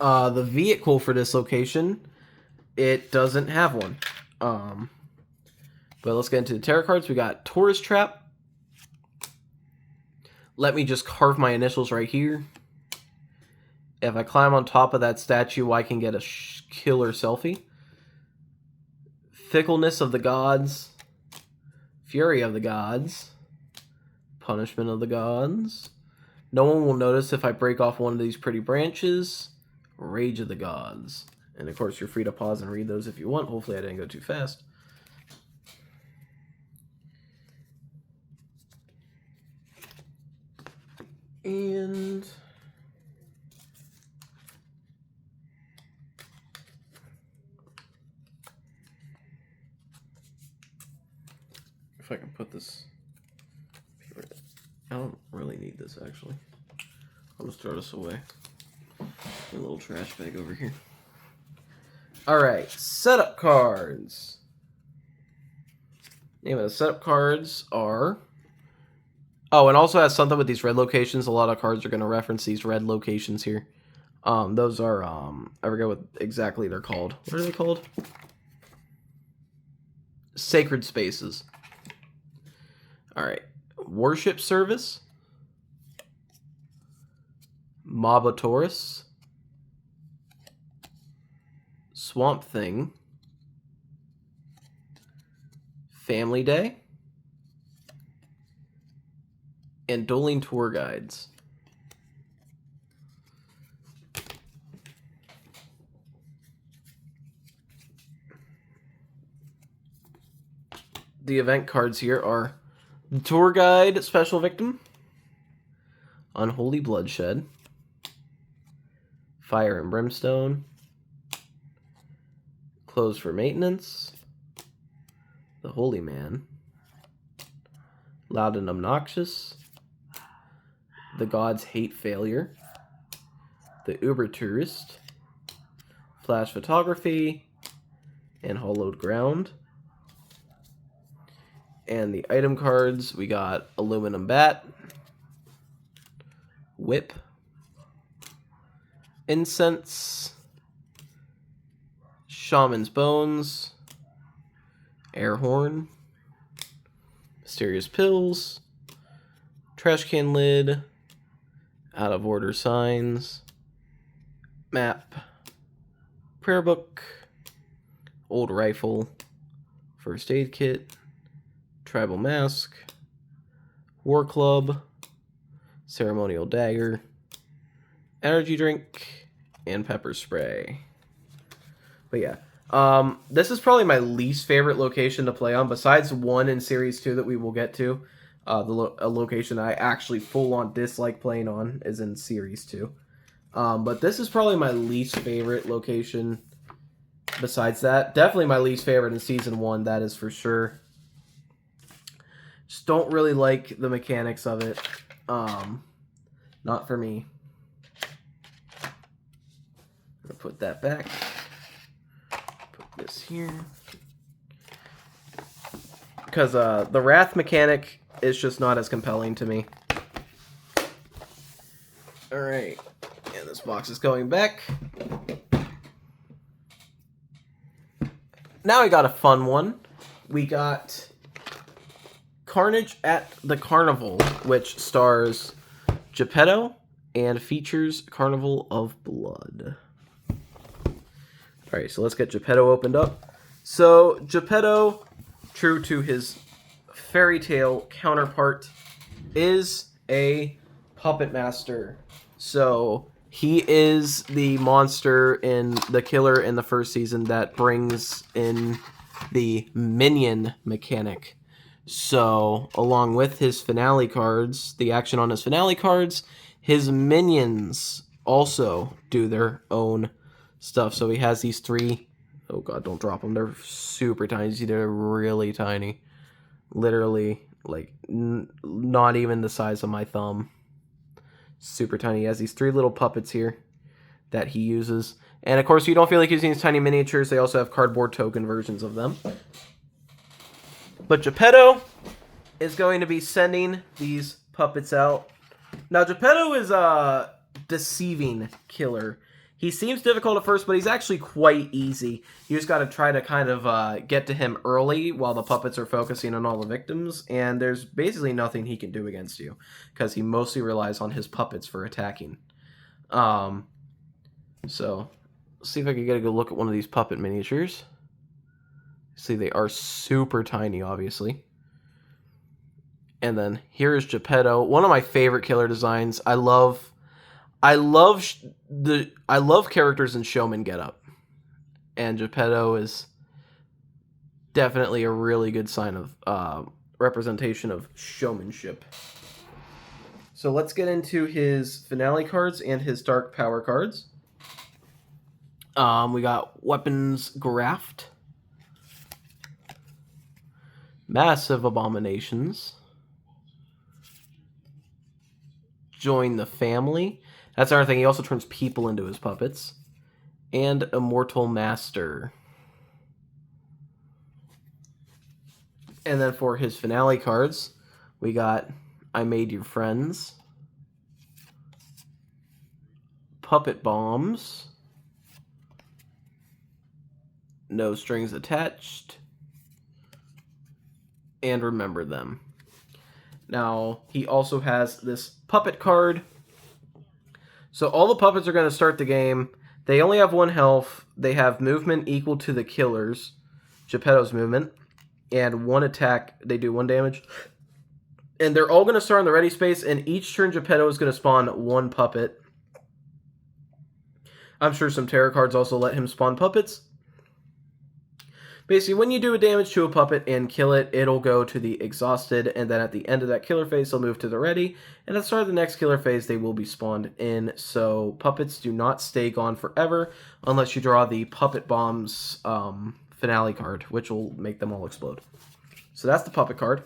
The vehicle for this location, it doesn't have one. But let's get into the tarot cards. We got Taurus Trap. Let me just carve my initials right here. If I climb on top of that statue, I can get a killer selfie. Fickleness of the Gods. Fury of the Gods. Punishment of the Gods. No one will notice if I break off one of these pretty branches. Rage of the Gods. And of course, you're free to pause and read those if you want. Hopefully I didn't go too fast. And if I can put this, I don't really need this actually. I'll just throw this away. A little trash bag over here. Alright, setup cards. Name of the setup cards are... Oh, and also has something with these red locations. A lot of cards are going to reference these red locations here. Those are, I forget what exactly they're called. What are they called? Sacred Spaces. Alright. Worship Service. Mobotaurus. Swamp Thing. Family Day. And Dueling Tour Guides. The event cards here are the Tour Guide Special Victim, Unholy Bloodshed, Fire and Brimstone, Closed for Maintenance, The Holy Man, Loud and Obnoxious, The Gods Hate Failure, The Uber Tourist, Flash Photography, and Hollowed Ground. And the item cards, we got Aluminum Bat, Whip, Incense, Shaman's Bones, Air Horn, Mysterious Pills, Trash Can Lid, Out of Order Signs, Map, Prayer Book, Old Rifle, First Aid Kit, Tribal Mask, War Club, Ceremonial Dagger, Energy Drink, and Pepper Spray. But yeah, this is probably my least favorite location to play on, besides one in Series 2 that we will get to. A location I actually full-on dislike playing on is in Series 2. But this is probably my least favorite location besides that. Definitely my least favorite in Season 1, that is for sure. Just don't really like the mechanics of it. Not for me. I'm gonna put that back. Put this here. Because the Wrath mechanic is just not as compelling to me. Alright. And this box is going back. Now we got a fun one. We got Carnage at the Carnival, which stars Geppetto and features Carnival of Blood. Alright, so let's get Geppetto opened up. So, Geppetto, true to his fairy tale counterpart, is a puppet master. So, he is the monster in the killer in the first season that brings in the minion mechanic. So, along with his finale cards, the action on his finale cards, his minions also do their own stuff. So he has these 3. Oh god, don't drop them. They're super tiny. You see, they're really tiny. Literally, like, not even the size of my thumb. Super tiny. He has these 3 little puppets here that he uses. And of course, you don't feel like using these tiny miniatures. They also have cardboard token versions of them. But Geppetto is going to be sending these puppets out. Now, Geppetto is a deceiving killer. He seems difficult at first, but he's actually quite easy. You just got to try to kind of get to him early while the puppets are focusing on all the victims, and there's basically nothing he can do against you, because he mostly relies on his puppets for attacking. So, let's see if I can get a good look at one of these puppet miniatures. See, they are super tiny, obviously. And then here's Geppetto, one of my favorite killer designs. I love characters in showman getup, and Geppetto is definitely a really good sign of representation of showmanship. So let's get into his finale cards and his dark power cards. We got Weapons Graft, Massive Abominations, Join the Family. That's another thing. He also turns people into his puppets. And Immortal Master. And then for his finale cards, we got I Made Your Friends, Puppet Bombs, No Strings Attached, and Remember Them. Now, he also has this puppet card. So all the puppets are going to start the game. They only have 1 health. They have movement equal to the killer's, Geppetto's movement, and 1 attack. They do 1 damage. And they're all going to start in the ready space, and each turn Geppetto is going to spawn 1 puppet. I'm sure some tarot cards also let him spawn puppets. Basically, when you do a damage to a puppet and kill it, it'll go to the exhausted, and then at the end of that killer phase, they'll move to the ready, and at the start of the next killer phase, they will be spawned in. So puppets do not stay gone forever unless you draw the Puppet Bombs finale card, which will make them all explode. So that's the puppet card.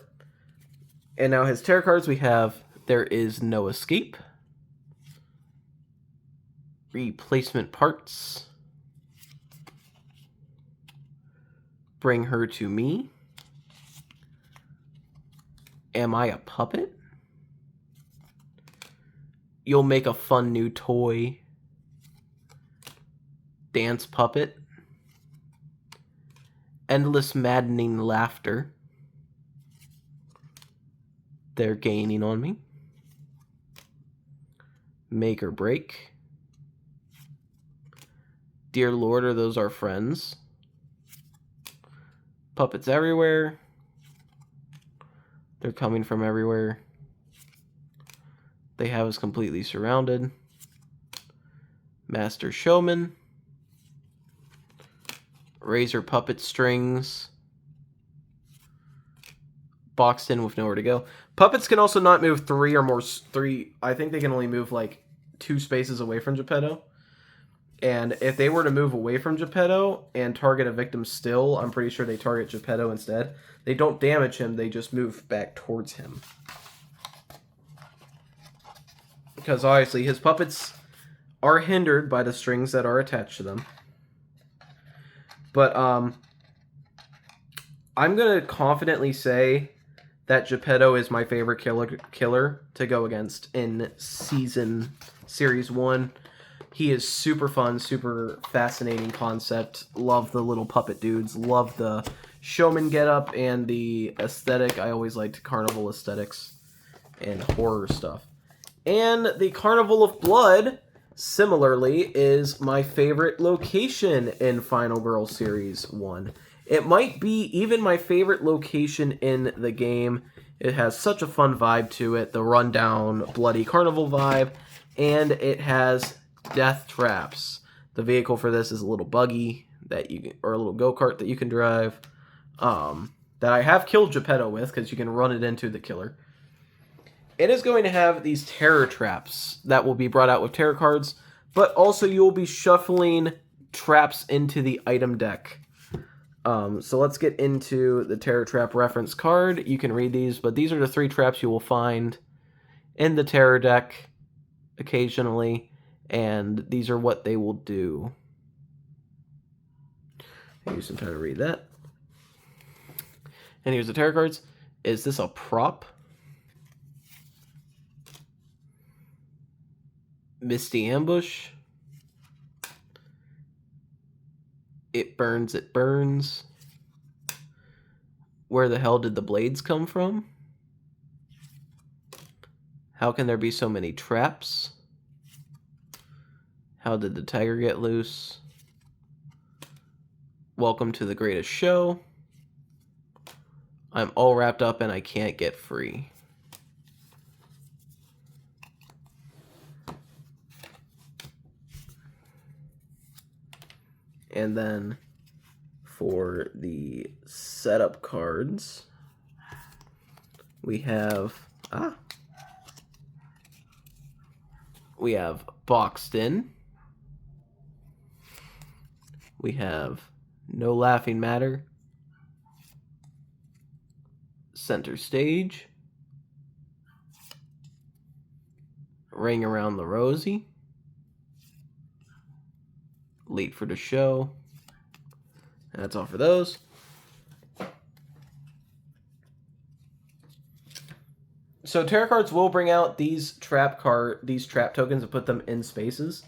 And now his tarot cards, we have There Is No Escape, Replacement Parts, Bring Her to Me, Am I a Puppet? You'll Make a Fun New Toy, Dance Puppet, Endless Maddening Laughter, They're Gaining on Me, Make or Break, Dear Lord, Are Those Our Friends? Puppets Everywhere. They're coming from everywhere. They have us completely surrounded. Master Showman. Razor Puppet Strings. Boxed in with nowhere to go. Puppets can also not move 3 or more. I think they can only move like 2 spaces away from Geppetto. And if they were to move away from Geppetto and target a victim still, I'm pretty sure they target Geppetto instead. They don't damage him, they just move back towards him. Because obviously his puppets are hindered by the strings that are attached to them. But I'm going to confidently say that Geppetto is my favorite killer to go against in Series 1. He is super fun, super fascinating concept. Love the little puppet dudes. Love the showman getup and the aesthetic. I always liked carnival aesthetics and horror stuff. And the Carnival of Blood, similarly, is my favorite location in Final Girl Series 1. It might be even my favorite location in the game. It has such a fun vibe to it. The rundown, bloody carnival vibe. And it has death traps. The vehicle for this is a little buggy that you can, or a little go-kart that you can drive. That I have killed Geppetto with, because you can run it into the killer. It is going to have these terror traps that will be brought out with tarot cards. but also you'll be shuffling traps into the item deck. So let's get into the Terror Trap reference card. You can read these, but these are the 3 traps you will find in the Terror deck occasionally, and these are what they will do. Use some time to read that. And here's the Terror cards. Is this a prop? Misty Ambush. It burns, it burns. Where the hell did the blades come from? How can there be so many traps? How did the tiger get loose? Welcome to the greatest show. I'm all wrapped up and I can't get free. And then for the setup cards, we have Boxed In. We have No Laughing Matter. Center Stage. Ring Around the Rosie. Late for the Show. And that's all for those. So tarot cards will bring out these trap tokens and put them in spaces.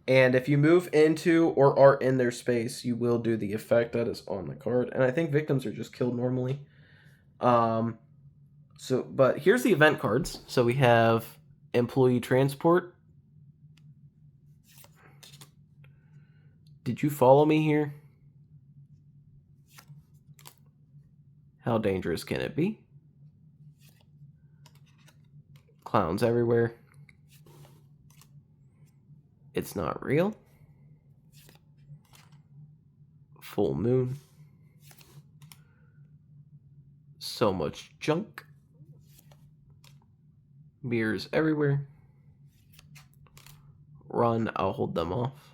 And if you move into or are in their space, you will do the effect that is on the card. And I think victims are just killed normally. But here's the event cards. So we have Employee Transport. Did you follow me here? How dangerous can it be? Clowns everywhere. It's not real. Full moon. So much junk. Mirrors everywhere. Run, I'll hold them off.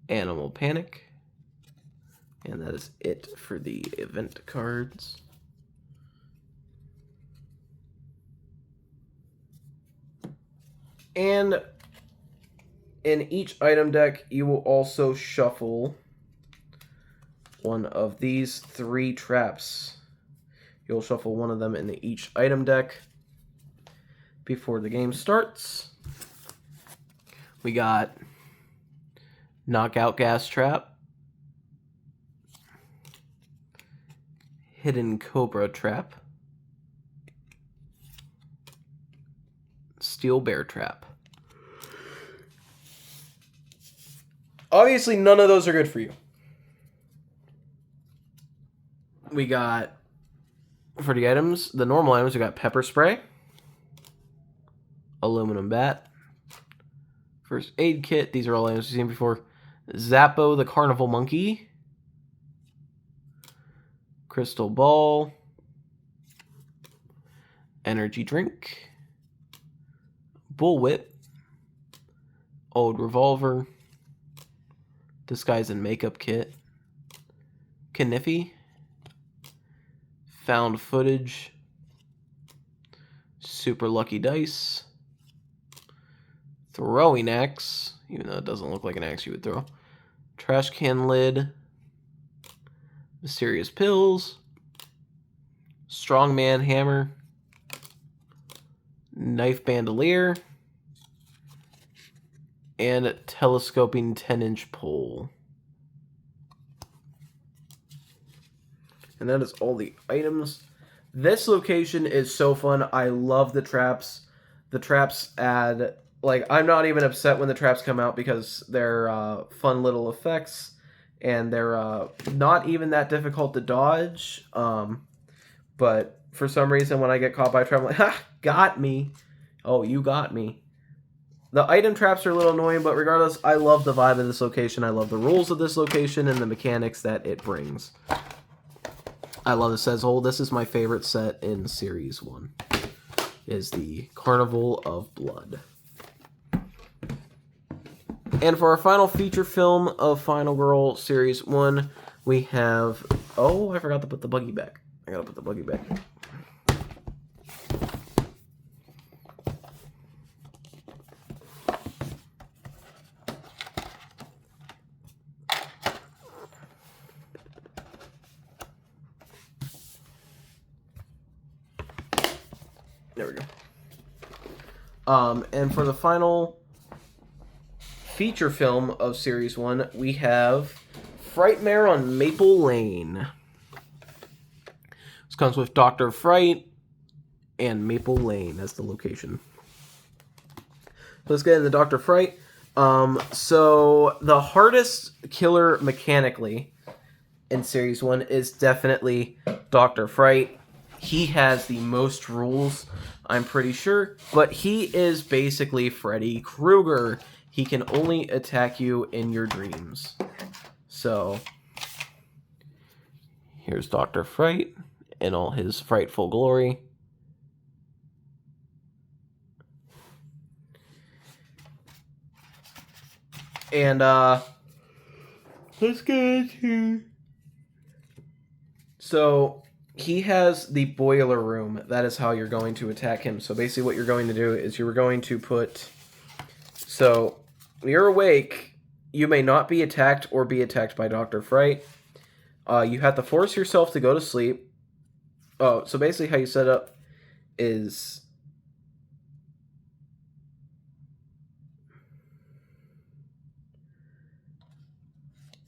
Animal Panic. And that is it for the event cards. And in each item deck, you will also shuffle one of these 3 traps. You'll shuffle one of them in each item deck before the game starts. We got Knockout Gas Trap, Hidden Cobra Trap, Steel Bear Trap. Obviously, none of those are good for you. We got, for the items, the normal items, we got Pepper Spray, Aluminum Bat, First Aid Kit. These are all items we've seen before. Zappo the Carnival Monkey, Crystal Ball, Energy Drink, Bullwhip, Old Revolver, Disguise and Makeup Kit, Kniffy, Found Footage, Super Lucky Dice, Throwing Axe, even though it doesn't look like an axe you would throw, Trash Can Lid, Mysterious Pills, Strongman Hammer, Knife Bandolier, and Telescoping 10-inch Pole. And that is all the items. This location is so fun. I love the traps. The traps add, like, I'm not even upset when the traps come out because they're fun little effects. And they're not even that difficult to dodge. But for some reason, when I get caught by a trap, I'm like, ha, got me. Oh, you got me. The item traps are a little annoying, but regardless, I love the vibe of this location. I love the rules of this location and the mechanics that it brings. I love this as a whole. This is my favorite set in Series 1. Is the Carnival of Blood. And for our final feature film of Final Girl Series 1, we have... Oh, I forgot to put the buggy back. I gotta put the buggy back. There we go. And for the final feature film of Series 1, we have Frightmare on Maple Lane. This comes with Dr. Fright and Maple Lane as the location. Let's get into Dr. Fright. So the hardest killer mechanically in Series 1 is definitely Dr. Fright. He has the most rules, I'm pretty sure, but he is basically Freddy Krueger. He can only attack you in your dreams. So, here's Dr. Fright in all his frightful glory. And, let's get into... So, he has the boiler room. That is how you're going to attack him. So basically what you're going to do is you're going to put... So, when you're awake, you may not be attacked or be attacked by Dr. Fright. You have to force yourself to go to sleep. Oh, so basically how you set up is...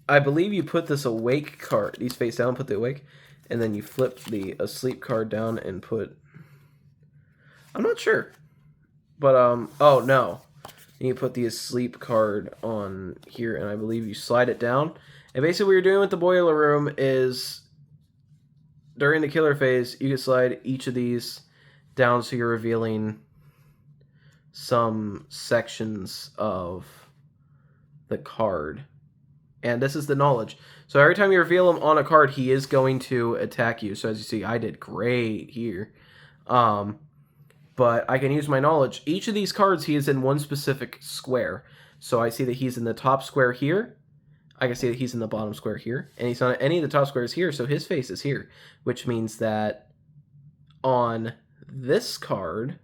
I believe you put this awake card. These face down, put the awake. And then you flip the asleep card down and put... I'm not sure. But, oh, no. And you put the asleep card on here, and I believe you slide it down. And basically what you're doing with the boiler room is... During the killer phase, you can slide each of these down so you're revealing some sections of the card. And this is the knowledge. So every time you reveal him on a card, he is going to attack you. So as you see, I did great here. But I can use my knowledge. Each of these cards, he is in one specific square. So I see that he's in the top square here. I can see that he's in the bottom square here. And he's on any of the top squares here, so his face is here. Which means that on this card,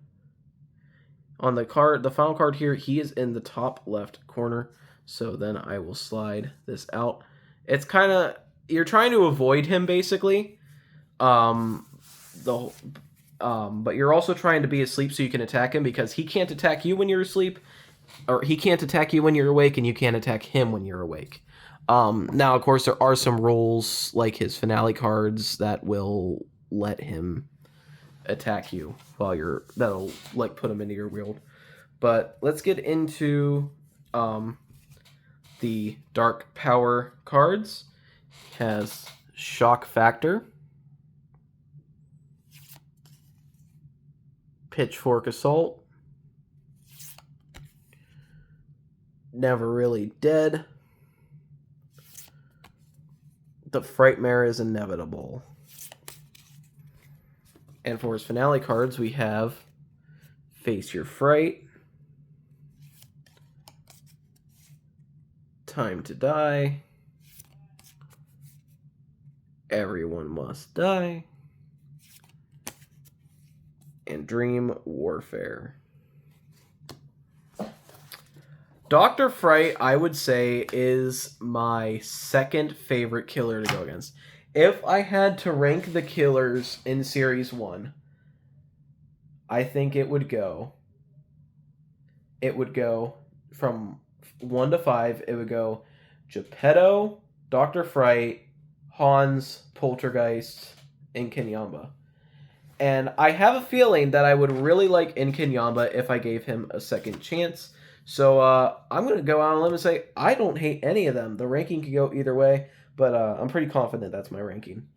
on the final card here, he is in the top left corner. So then I will slide this out. It's kind of... You're trying to avoid him, basically. But you're also trying to be asleep so you can attack him, because he can't attack you when you're asleep. Or he can't attack you when you're awake, and you can't attack him when you're awake. Now, of course, there are some rules, like his finale cards, that will let him attack you while you're... That'll, like, put him into your world. But let's get into... the Dark Power cards. Has Shock Factor, Pitchfork Assault, Never Really Dead, The Frightmare is Inevitable. And for his finale cards, we have Face Your Fright, Time to Die, Everyone Must Die, and Dream Warfare. Dr. Fright, I would say, is my second favorite killer to go against. If I had to rank the killers in Series 1, I think it would go from 1 to 5, it would go Geppetto, Dr. Fright, Hans, Poltergeist, and Kinyamba. And I have a feeling that I would really like Kinyamba if I gave him a second chance. So I'm going to go out on a limb and say I don't hate any of them. The ranking could go either way, but I'm pretty confident that's my ranking.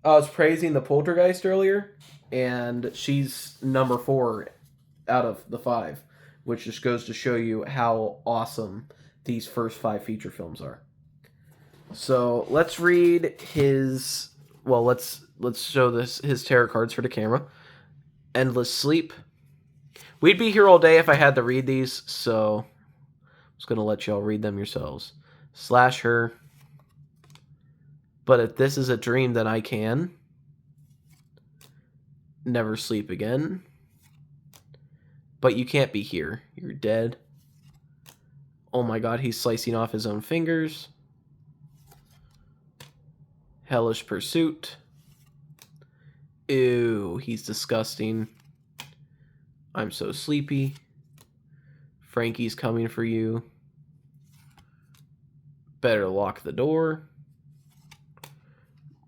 I was praising the Poltergeist earlier, and she's number 4 out of the 5. Which just goes to show you how awesome these first 5 feature films are. So let's read his... Well, let's show his tarot cards for the camera. Endless Sleep. We'd be here all day if I had to read these, so Just going to let y'all read them yourselves. Slash her. But if this is a dream, then I can. Never sleep again. But you can't be here. You're dead. Oh my god, he's slicing off his own fingers. Hellish Pursuit. Ew, he's disgusting. I'm so sleepy. Frankie's coming for you. Better lock the door.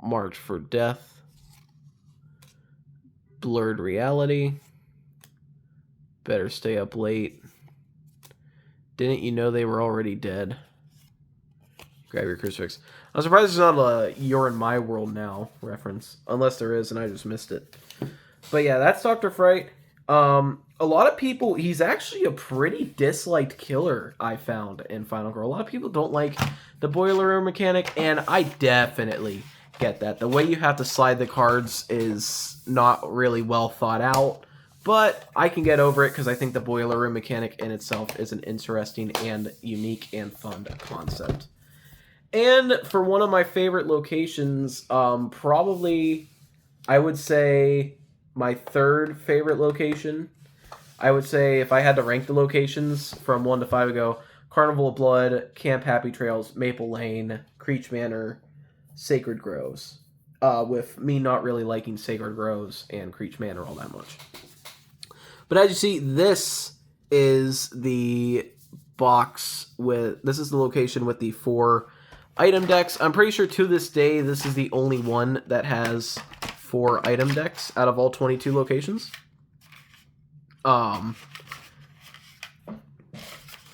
Marked for death. Blurred reality. Better stay up late. Didn't you know they were already dead? Grab your crucifix. I'm surprised there's not a You're in My World Now reference. Unless there is and I just missed it. But yeah, that's Dr. Fright. A lot of people, he's actually a pretty disliked killer, I found, in Final Girl. A lot of people don't like the boiler room mechanic, and I definitely get that. The way you have to slide the cards is not really well thought out, but I can get over it because I think the boiler room mechanic in itself is an interesting and unique and fun concept. And for one of my favorite locations, probably, I would say, my third favorite location. I would say if I had to rank the locations from 1 to 5, I would go Carnival of Blood, Camp Happy Trails, Maple Lane, Creech Manor, Sacred Groves. With me not really liking Sacred Groves and Creech Manor all that much. But as you see, this is the box with... This is the location with the 4 item decks. I'm pretty sure to this day, this is the only one that has 4 item decks out of all 22 locations.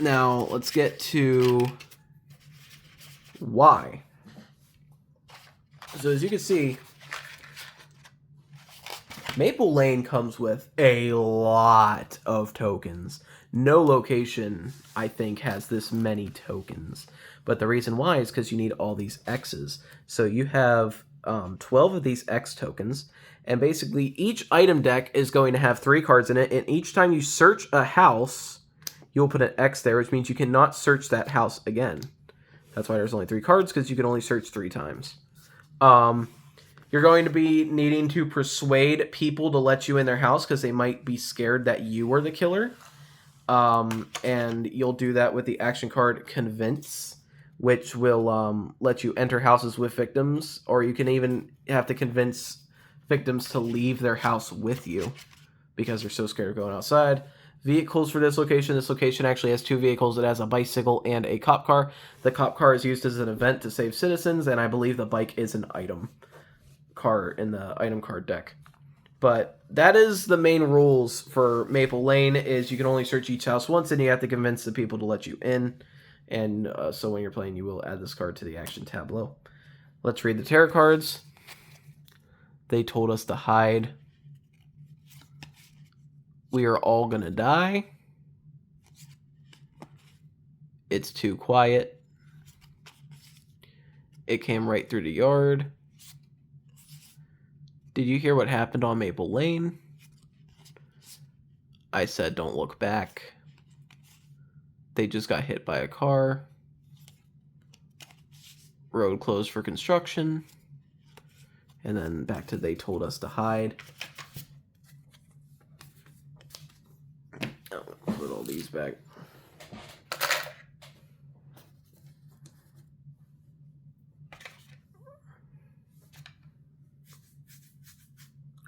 Now, let's get to why. So as you can see, Maple Lane comes with a lot of tokens. No location, I think, has this many tokens. But the reason why is because you need all these X's. So you have 12 of these X tokens, and basically each item deck is going to have 3 cards in it, and each time you search a house, you'll put an X there, which means you cannot search that house again. That's why there's only 3 cards, because you can only search 3 times. You're going to be needing to persuade people to let you in their house, because they might be scared that you are the killer. And you'll do that with the action card Convince, which will let you enter houses with victims, or you can even have to convince victims to leave their house with you because they're so scared of going outside. Vehicles for this location. This location actually has 2 vehicles. It has a bicycle and a cop car. The cop car is used as an event to save citizens, and I believe the bike is an item card in the item card deck. But that is the main rules for Maple Lane, is you can only search each house once, and you have to convince the people to let you in. And so when you're playing, you will add this card to the action tableau. Let's read the tarot cards. They told us to hide. We are all gonna die. It's too quiet. It came right through the yard. Did you hear what happened on Maple Lane? I said don't look back. They just got hit by a car. Road closed for construction. And then back to they told us to hide. Oh, put all these back.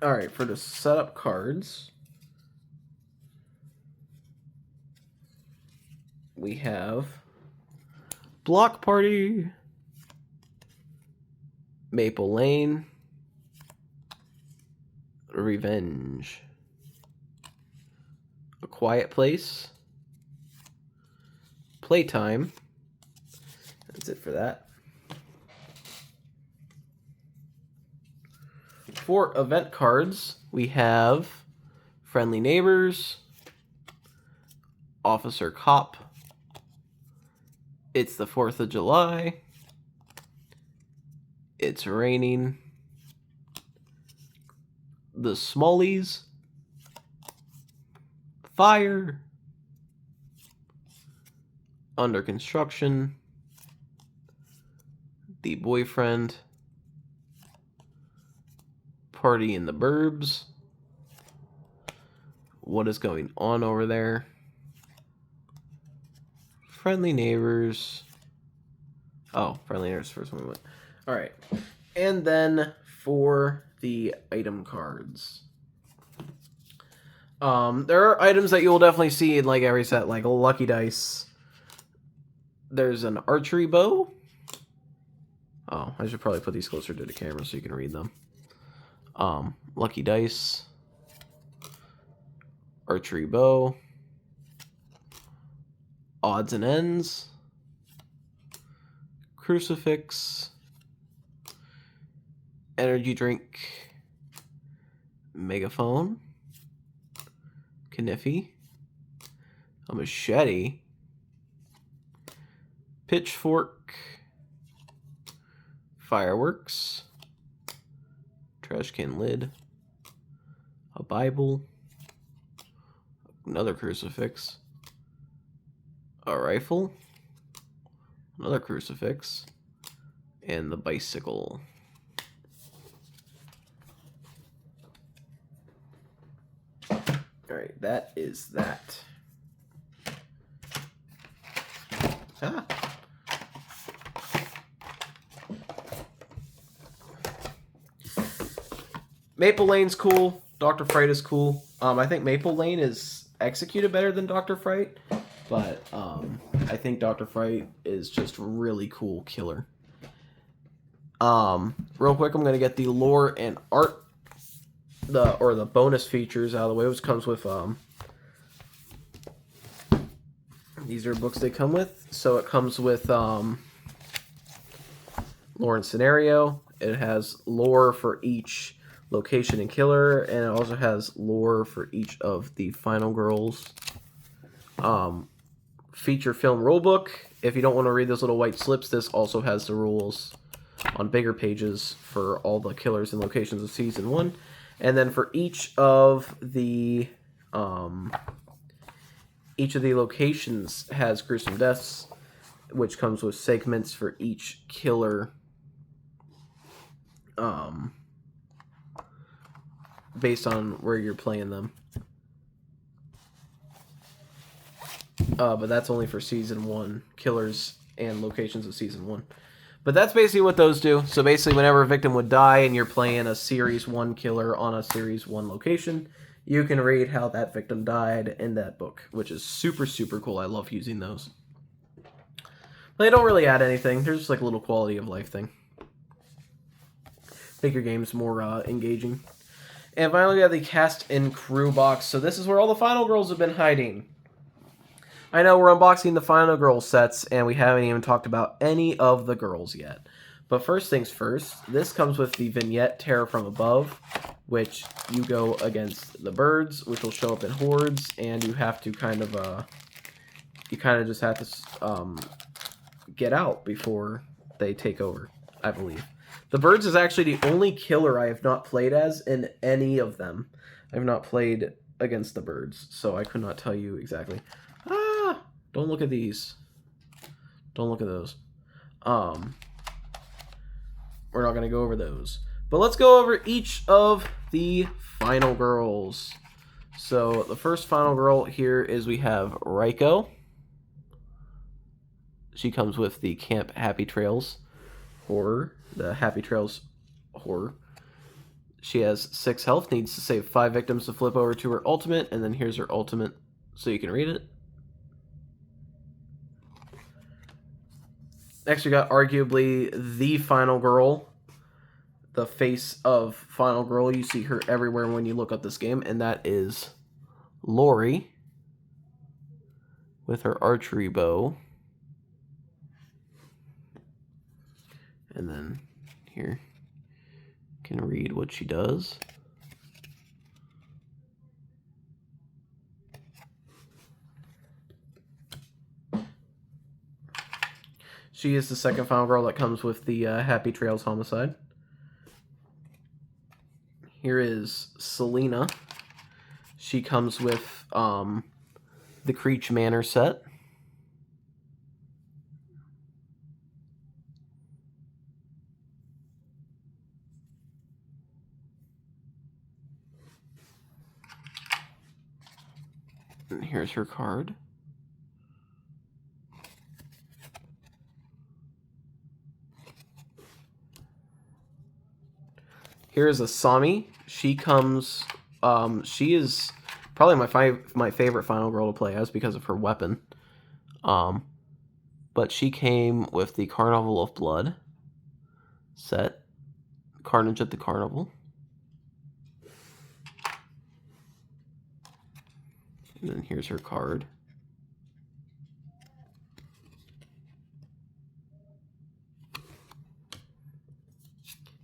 Alright, for the setup cards, we have Block Party, Maple Lane, Revenge, A Quiet Place, Playtime. That's it for that. For event cards, we have Friendly Neighbors, Officer Cop, It's the 4th of July, It's Raining, The Smallies, Fire, Under Construction, The Boyfriend, Party in the Burbs, What is Going On Over There, Friendly Neighbors. Oh, Friendly Neighbors, first one we went. All right. And then for the item cards. There are items that you'll definitely see in like every set, like Lucky Dice. There's an archery bow. Oh, I should probably put these closer to the camera so you can read them. Lucky Dice. Archery bow. Odds and Ends. Crucifix. Energy drink. Megaphone. Kniffy. A machete. Pitchfork. Fireworks. Trash can lid. A Bible. Another crucifix. A rifle. Another crucifix. And the bicycle. Alright, that is that. Ah. Maple Lane's cool. Dr. Fright is cool. I think Maple Lane is executed better than Dr. Fright, but I think Dr. Fright is just really cool killer. Real quick, I'm gonna get the lore and art, the bonus features out of the way, which comes with these are books they come with. So it comes with lore and scenario. It has lore for each location and killer, and it also has lore for each of the final girls. Feature film rulebook. If you don't want to read those little white slips, this also has the rules on bigger pages for all the killers and locations of season 1. And then for each of the locations has gruesome deaths, which comes with segments for each killer, based on where you're playing them. But that's only for season 1 killers and locations of season 1. But that's basically what those do. So basically, whenever a victim would die and you're playing a Series 1 killer on a Series 1 location, you can read how that victim died in that book, which is super, super cool. I love using those. They don't really add anything. They're just like a little quality of life thing. Make your games more engaging. And finally, we have the cast and crew box. So this is where all the final girls have been hiding. I know we're unboxing the final girl sets, and we haven't even talked about any of the girls yet. But first things first, this comes with the vignette Terror from Above, which you go against the birds, which will show up in hordes, and you have to kind of just have to get out before they take over, I believe. The birds is actually the only killer I have not played as in any of them. I have not played against the birds, so I could not tell you exactly. Don't look at these. Don't look at those. We're not going to go over those. But let's go over each of the final girls. So the first final girl here is we have Raiko. She comes with the Camp Happy Trails horror. The Happy Trails horror. She has 6 health, needs to save 5 victims to flip over to her ultimate, and then here's her ultimate so you can read it. Next, we got arguably the final girl, the face of final girl. You see her everywhere when you look up this game, and that is Lori with her archery bow. And then here, you can read what she does. She is the second final girl that comes with the Happy Trails Homicide. Here is Selena. She comes with the Creech Manor set. And here's her card. Here's Asami. She comes. She is probably my favorite final girl to play as because of her weapon. But she came with the Carnival of Blood set, Carnage at the Carnival. And then here's her card.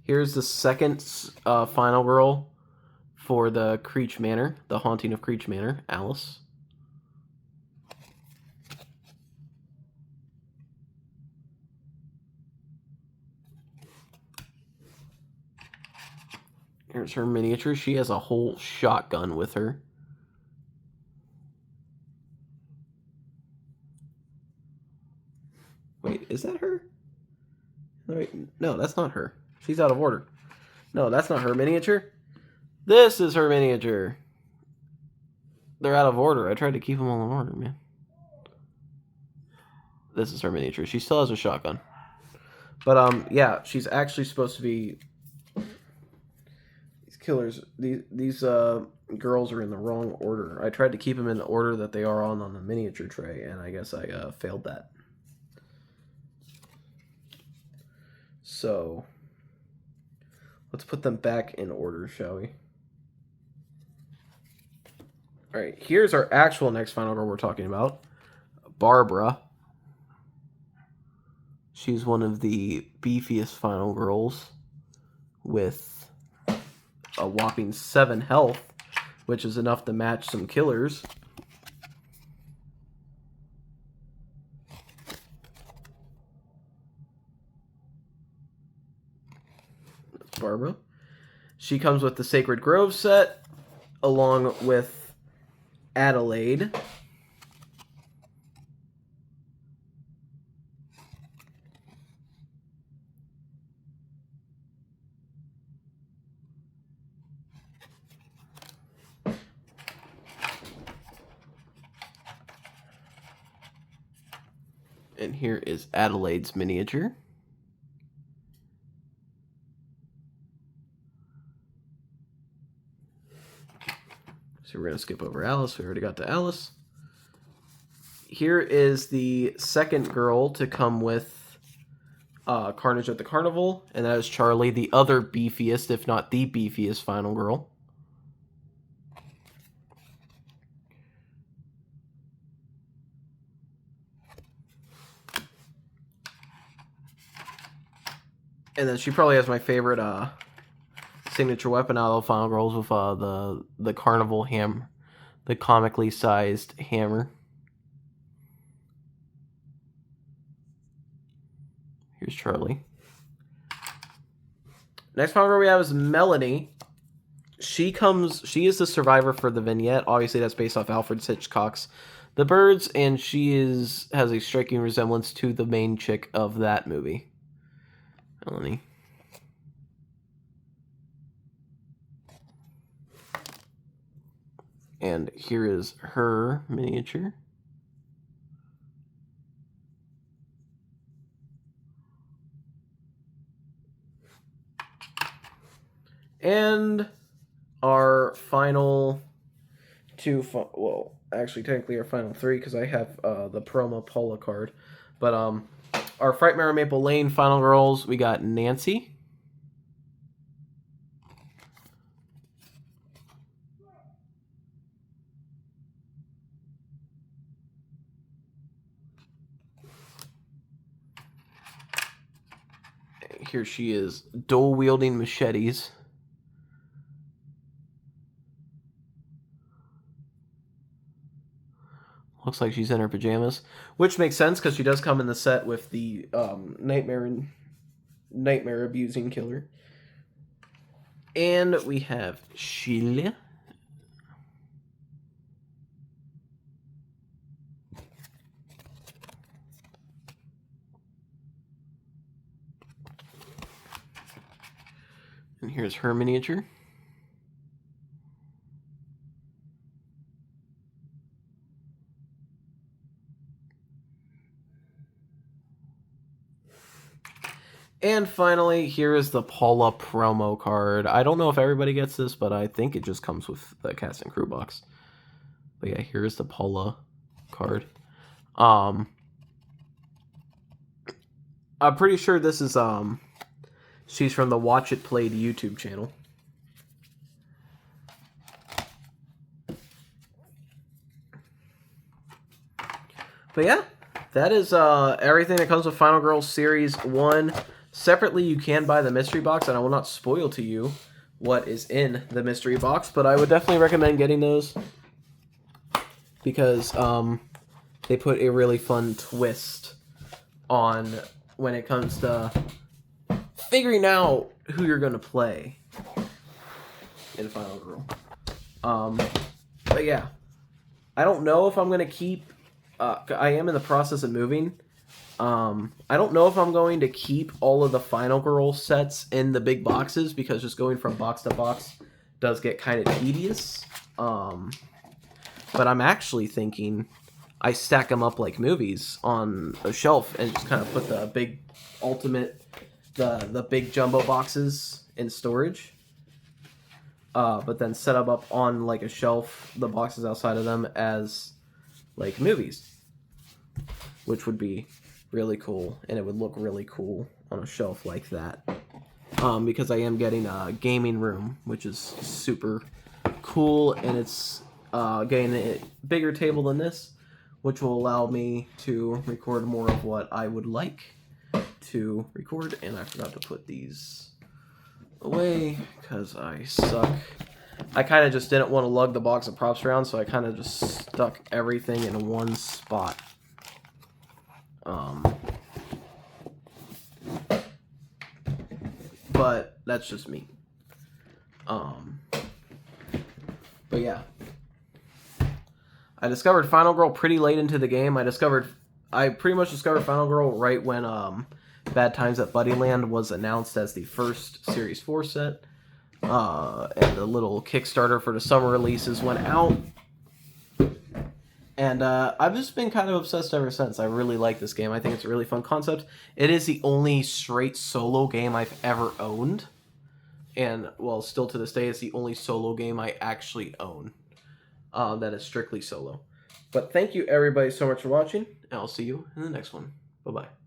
Here's the second final girl for the Creech Manor, the Haunting of Creech Manor, Alice. Here's her miniature. She has a whole shotgun with her. Wait, is that her? Wait, no, that's not her. She's out of order. No, that's not her miniature. This is her miniature. They're out of order. I tried to keep them all in order, man. This is her miniature. She still has a shotgun. But, yeah, she's actually supposed to be... These killers, these girls are in the wrong order. I tried to keep them in the order that they are on the miniature tray, and I guess I failed that. So, let's put them back in order, shall we? Alright, here's our actual next final girl we're talking about. Barbara. She's one of the beefiest final girls with a whopping 7 health, which is enough to match some killers. That's Barbara. She comes with the Sacred Grove set, along with Adelaide. And here is Adelaide's miniature. So we're going to skip over Alice. We already got to Alice. Here is the second girl to come with Carnage at the Carnival, and that is Charlie, the other beefiest, if not the beefiest, final girl. And then she probably has my favorite signature weapon out of the final girls with the Carnival hammer, the comically sized hammer. Here's Charlie. Next final girl we have is Melanie. She is the survivor for the vignette. Obviously, that's based off Alfred Hitchcock's The Birds, and she has a striking resemblance to the main chick of that movie. Melanie. And here is her miniature. And our final two, well, actually technically our final 3, because I have the Promo Paula card. But our Frightmare Maple Lane final girls, we got Nancy. Here she is, dual-wielding machetes. Looks like she's in her pajamas, which makes sense because she does come in the set with the nightmare abusing killer. And we have Sheila. And here's her miniature. And finally, here is the Paula promo card. I don't know if everybody gets this, but I think it just comes with the cast and crew box. But yeah, here's the Paula card. I'm pretty sure this is she's from the Watch It Played YouTube channel. But yeah, that is everything that comes with Final Girls Series 1. Separately, you can buy the mystery box, and I will not spoil to you what is in the mystery box, but I would definitely recommend getting those because they put a really fun twist on when it comes to figuring out who you're going to play in Final Girl. But yeah, I don't know if I'm going to keep... I am in the process of moving. I don't know if I'm going to keep all of the Final Girl sets in the big boxes because just going from box to box does get kind of tedious. But I'm actually thinking I stack them up like movies on a shelf and just kind of put the big ultimate, the big jumbo boxes in storage. But then set them up on like a shelf, the boxes outside of them as like movies, which would be really cool, and it would look really cool on a shelf like that. Because I am getting a gaming room, which is super cool, and it's getting a bigger table than this, which will allow me to record more of what I would like to record. And I forgot to put these away because I suck. I kind of just didn't want to lug the box of props around, so I kind of just stuck everything in one spot. But that's just me. But yeah. I discovered Final Girl pretty late into the game. I pretty much discovered Final Girl right when Bad Times at Buddyland was announced as the first Series 4 set. And the little Kickstarter for the summer releases went out. And I've just been kind of obsessed ever since. I really like this game. I think it's a really fun concept. It is the only straight solo game I've ever owned. And, well, still to this day, it's the only solo game I actually own that is strictly solo. But thank you, everybody, so much for watching. And I'll see you in the next one. Bye-bye.